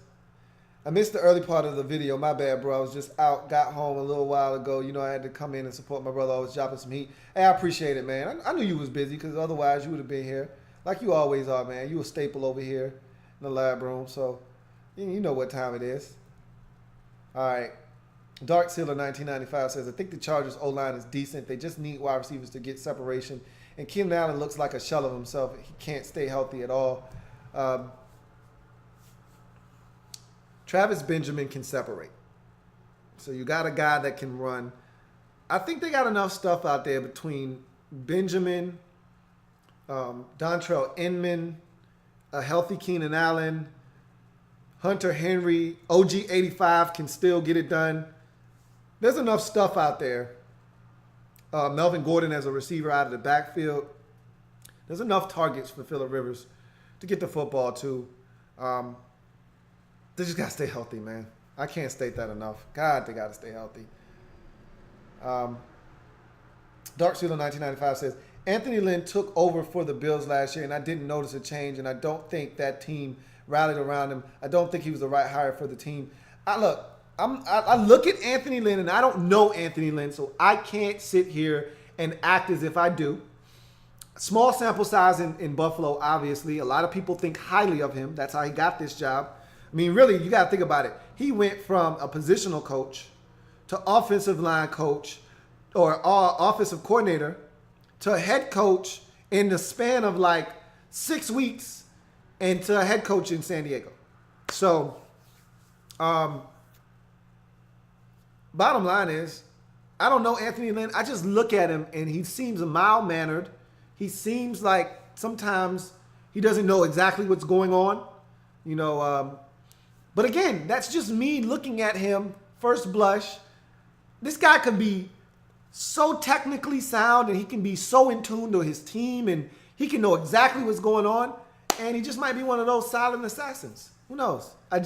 I missed the early part of the video. My bad, bro. I was just out, got home a little while ago. You know, I had to come in and support my brother. I was dropping some heat. Hey, I appreciate it, man. I knew you was busy because otherwise you would have been here. Like you always are, man. You a staple over here in the lab room. So, you know what time it is. All right. Dark Sealer 1995 says, I think the Chargers O-line is decent. They just need wide receivers to get separation. And Keenan Allen looks like a shell of himself. He can't stay healthy at all. Travis Benjamin can separate. So you got a guy that can run. I think they got enough stuff out there between Benjamin, Dontrell Inman, a healthy Keenan Allen, Hunter Henry, OG85 can still get it done. There's enough stuff out there. Melvin Gordon as a receiver out of the backfield. There's enough targets for Phillip Rivers to get the football to. They just got to stay healthy, man. I can't state that enough. God, they got to stay healthy. Dark Sealer 1995 says, Anthony Lynn took over for the Bills last year, and I didn't notice a change, and I don't think that team rallied around him. I don't think he was the right hire for the team. I look at Anthony Lynn, and I don't know Anthony Lynn, so I can't sit here and act as if I do. Small sample size in Buffalo, obviously. A lot of people think highly of him. That's how he got this job. I mean, really, you got to think about it. He went from a positional coach to offensive line coach or offensive coordinator to a head coach in the span of like 6 weeks and to a head coach in San Diego. So, bottom line is, I don't know Anthony Lynn. I just look at him and he seems mild-mannered. He seems like sometimes he doesn't know exactly what's going on, you know. But again, that's just me looking at him first blush. This guy could be so technically sound and he can be so in tune to his team and he can know exactly what's going on. And he just might be one of those silent assassins. Who knows? I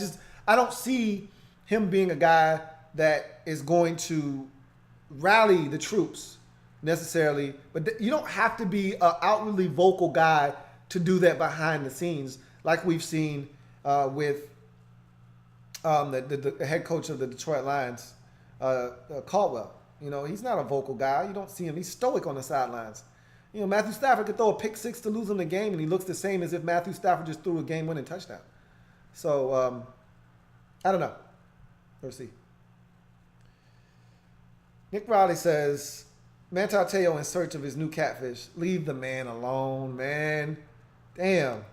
don't see him being a guy that is going to rally the troops necessarily, but you don't have to be an outwardly vocal guy to do that behind the scenes, like we've seen with the head coach of the Detroit Lions, Caldwell. You know, he's not a vocal guy. You don't see him. He's stoic on the sidelines. You know, Matthew Stafford could throw a pick six to lose them the game, and he looks the same as if Matthew Stafford just threw a game-winning touchdown. So, I don't know. We'll see. Nick Riley says, Manti Te'o in search of his new catfish. Leave the man alone, man. Damn.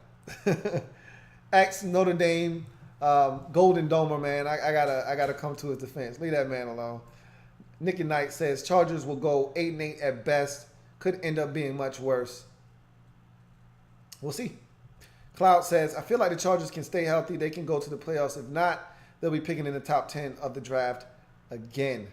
Ex Notre Dame Golden Domer, man. I gotta come to his defense. Leave that man alone. Nicky Knight says Chargers will go 8-8 at best. Could end up being much worse. We'll see. Cloud says, I feel like the Chargers can stay healthy. They can go to the playoffs. If not, they'll be picking in the top 10 of the draft again.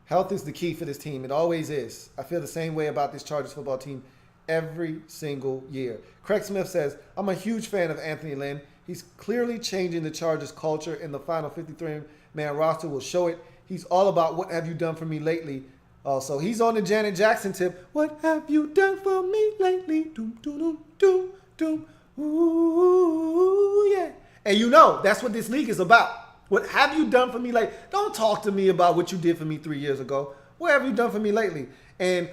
Health is the key for this team. It always is. I feel the same way about this Chargers football team every single year. Craig Smith says, I'm a huge fan of Anthony Lynn. He's clearly changing the Chargers culture, and the final 53-man roster will show it. He's all about what have you done for me lately. So he's on the Janet Jackson tip. What have you done for me lately? Doom, doom, doom, doom, doom. Ooh, yeah. And you know, that's what this league is about. What have you done for me lately? Don't talk to me about what you did for me 3 years ago. What have you done for me lately? And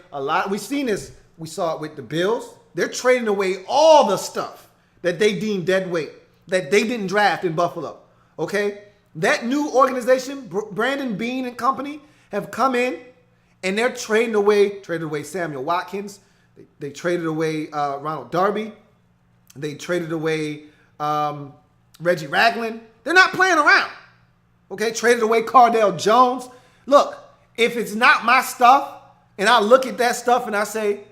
we've seen this. We saw it with the Bills. They're trading away all the stuff that they deem dead weight, that they didn't draft in Buffalo. Okay? That new organization, Brandon Beane and company, have come in and they're traded away Samuel Watkins. They traded away Ronald Darby. They traded away Reggie Ragland. They're not playing around. Okay, traded away Cardale Jones. Look, if it's not my stuff, and I look at that stuff and I say,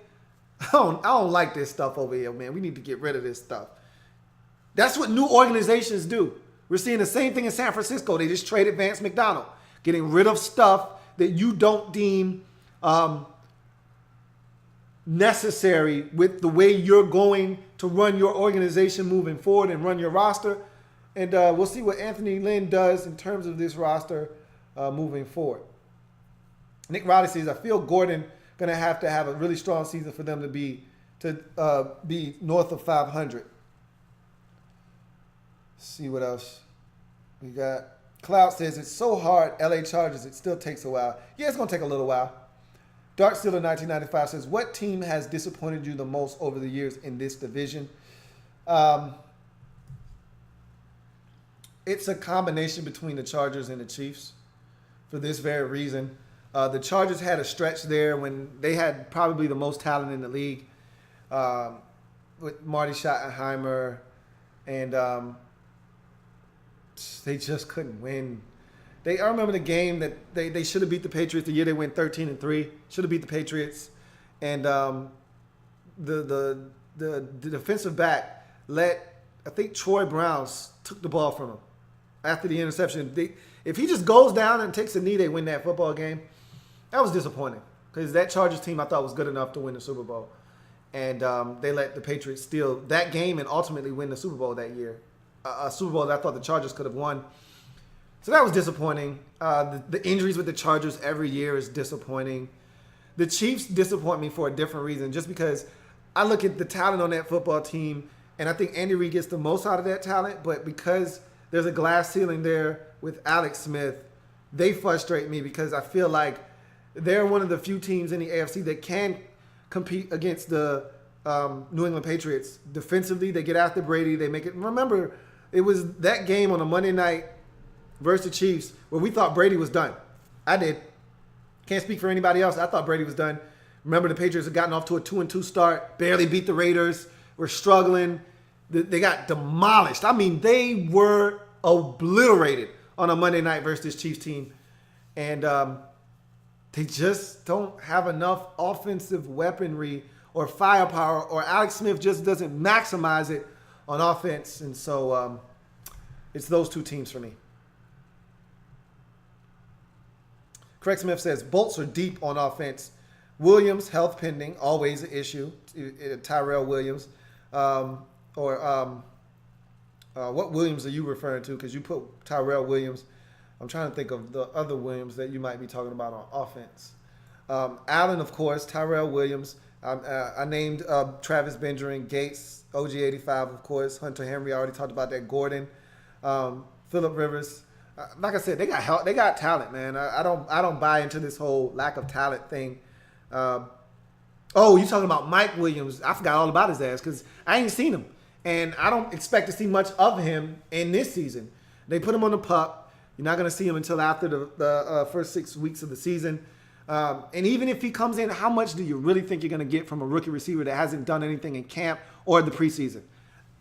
I don't like this stuff over here, man. We need to get rid of this stuff. That's what new organizations do. We're seeing the same thing in San Francisco. They just traded Vance McDonald, getting rid of stuff that you don't deem necessary with the way you're going to run your organization moving forward and run your roster. And we'll see what Anthony Lynn does in terms of this roster moving forward. Nick Riley says, I feel Gordon going to have a really strong season for them to be north of 500. Let's see what else we got. Cloud says, it's so hard, LA Chargers, it still takes a while. Yeah, it's going to take a little while. Dark Steeler 1995 says, what team has disappointed you the most over the years in this division? It's a combination between the Chargers and the Chiefs for this very reason. The Chargers had a stretch there when they had probably the most talent in the league with Marty Schottenheimer, and they just couldn't win. I remember the game that they should have beat the Patriots the year they went 13-3. Should have beat the Patriots, and the defensive back I think Troy Brown took the ball from him after the interception. If he just goes down and takes a knee, they win that football game. That was disappointing because that Chargers team I thought was good enough to win the Super Bowl. And they let the Patriots steal that game and ultimately win the Super Bowl that year. A Super Bowl that I thought the Chargers could have won. So that was disappointing. The injuries with the Chargers every year is disappointing. The Chiefs disappoint me for a different reason, just because I look at the talent on that football team, and I think Andy Reid gets the most out of that talent, but because there's a glass ceiling there with Alex Smith, they frustrate me because I feel like they're one of the few teams in the AFC that can compete against the New England Patriots. Defensively, they get after Brady. They make it. Remember, it was that game on a Monday night versus the Chiefs where we thought Brady was done. I did. Can't speak for anybody else. I thought Brady was done. Remember, the Patriots had gotten off to a 2-2 start, barely beat the Raiders, were struggling. They got demolished. I mean, they were obliterated on a Monday night versus this Chiefs team. And they just don't have enough offensive weaponry or firepower, or Alex Smith just doesn't maximize it on offense. And so it's those two teams for me. Craig Smith says, Bolts are deep on offense. Williams, health pending, always an issue. Tyrell Williams. What Williams are you referring to? Because you put Tyrell Williams. I'm trying to think of the other Williams that you might be talking about on offense. Allen, of course, Tyrell Williams. I named Travis Benjamin, Gates, OG85, of course. Hunter Henry, I already talked about that. Gordon, Phillip Rivers. Like I said, they got help. They got talent, man. I don't buy into this whole lack of talent thing. You talking about Mike Williams? I forgot all about his ass because I ain't seen him, and I don't expect to see much of him in this season. They put him on the pup. You're not going to see him until after the first 6 weeks of the season. And even if he comes in, how much do you really think you're going to get from a rookie receiver that hasn't done anything in camp or the preseason?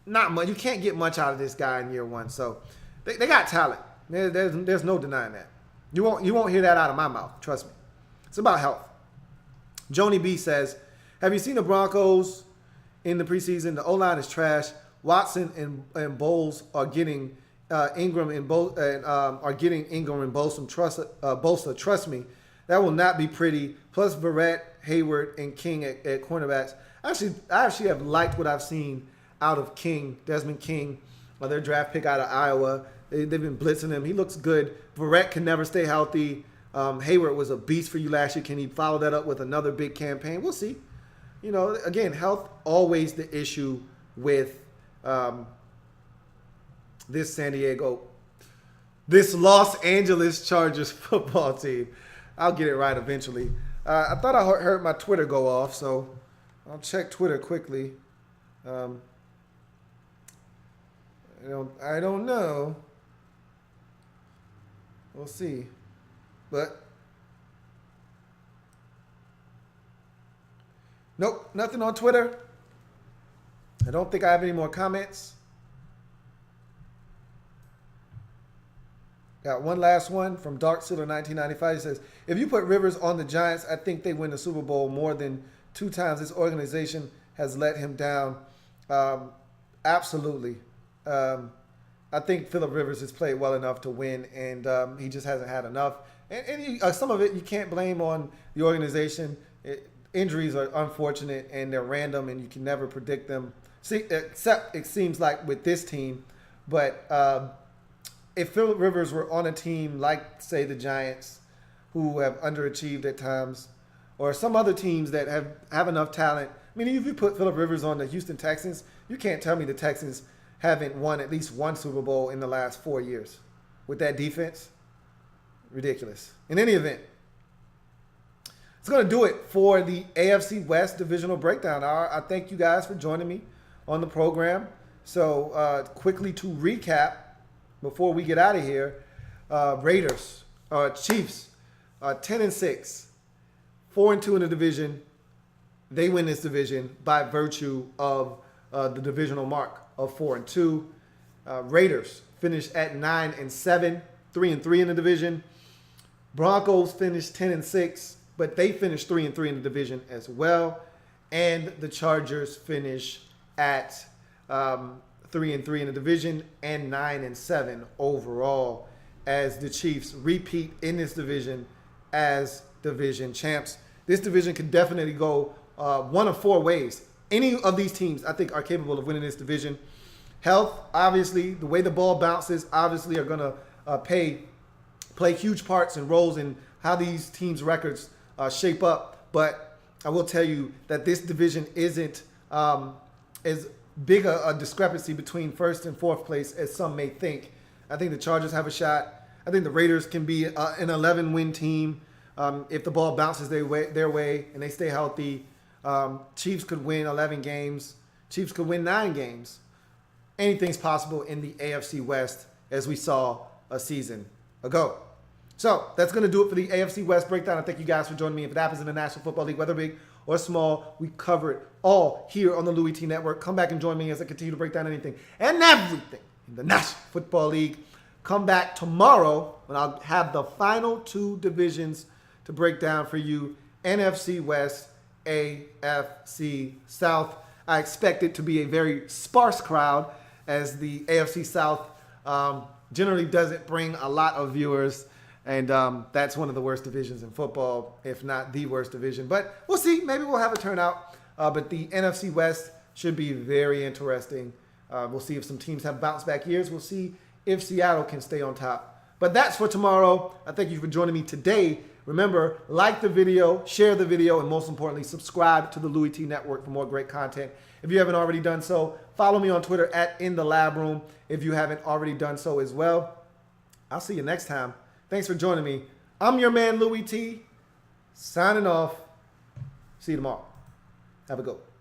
Not much. You can't get much out of this guy in year one. So they got talent. There's no denying that. You won't hear that out of my mouth. Trust me. It's about health. Joni B says, have you seen the Broncos in the preseason? The O-line is trash. Watson and Bowles are getting Ingram and Bosa. Trust me, that will not be pretty. Plus Verrett, Hayward, and King at cornerbacks. I actually have liked what I've seen out of King, Desmond King, their draft pick out of Iowa. They've been blitzing him. He looks good. Verrett can never stay healthy. Hayward was a beast for you last year. Can he follow that up with another big campaign? We'll see. Again, health always the issue with this Los Angeles Chargers football team. I'll get it right eventually. I thought I heard my Twitter go off, so I'll check Twitter quickly. I don't know. We'll see. But nope, nothing on Twitter. I don't think I have any more comments. Got one last one from Dark Sealer 1995. He says, if you put Rivers on the Giants, I think they win the Super Bowl more than 2 times. This organization has let him down. Absolutely. I think Phillip Rivers has played well enough to win, and he just hasn't had enough. And some of it you can't blame on the organization. Injuries are unfortunate, and they're random, and you can never predict them, except it seems like with this team. But if Phillip Rivers were on a team like, say, the Giants, who have underachieved at times, or some other teams that have enough talent. I mean, if you put Phillip Rivers on the Houston Texans, you can't tell me the Texans haven't won at least one Super Bowl in the last 4 years. With that defense, ridiculous. In any event, it's going to do it for the AFC West divisional breakdown. I thank you guys for joining me on the program. So quickly to recap before we get out of here, Chiefs, 10-6, 4-2 in the division. They win this division by virtue of the divisional mark of 4-2. Raiders finished at 9-7, 3-3 in the division. Broncos finished 10-6, but they finished 3-3 in the division as well. And the Chargers finish at 3-3 in the division and 9-7 overall, as the Chiefs repeat in this division as division champs. This division could definitely go one of 4 ways. Any of these teams, I think, are capable of winning this division. Health, obviously, the way the ball bounces, obviously, are going to play huge parts and roles in how these teams' records shape up. But I will tell you that this division isn't as big a discrepancy between first and fourth place as some may think. I think the Chargers have a shot. I think the Raiders can be an 11-win team if the ball bounces their way and they stay healthy. Chiefs could win 11 games. Chiefs could win 9 games. Anything's possible in the AFC West, as we saw a season ago. So that's going to do it for the AFC West breakdown. I thank you guys for joining me. If it happens in the National Football League, whether big or small, we cover it all here on the Louie Tee Network. Come back and join me as I continue to break down anything and everything in the National Football League. Come back tomorrow when I'll have the final 2 divisions to break down for you. NFC West, AFC South. I expect it to be a very sparse crowd, as the AFC South generally doesn't bring a lot of viewers. And that's one of the worst divisions in football, if not the worst division. But we'll see. Maybe we'll have a turnout. But the NFC West should be very interesting. We'll see if some teams have bounce back years. We'll see if Seattle can stay on top. But that's for tomorrow. I thank you for joining me today. Remember, like the video, share the video, and most importantly, subscribe to the Louie Tee Network for more great content. If you haven't already done so, follow me on Twitter at @InTheLabRoom if you haven't already done so as well. I'll see you next time. Thanks for joining me. I'm your man, Louie Tee, signing off. See you tomorrow. Have a good one.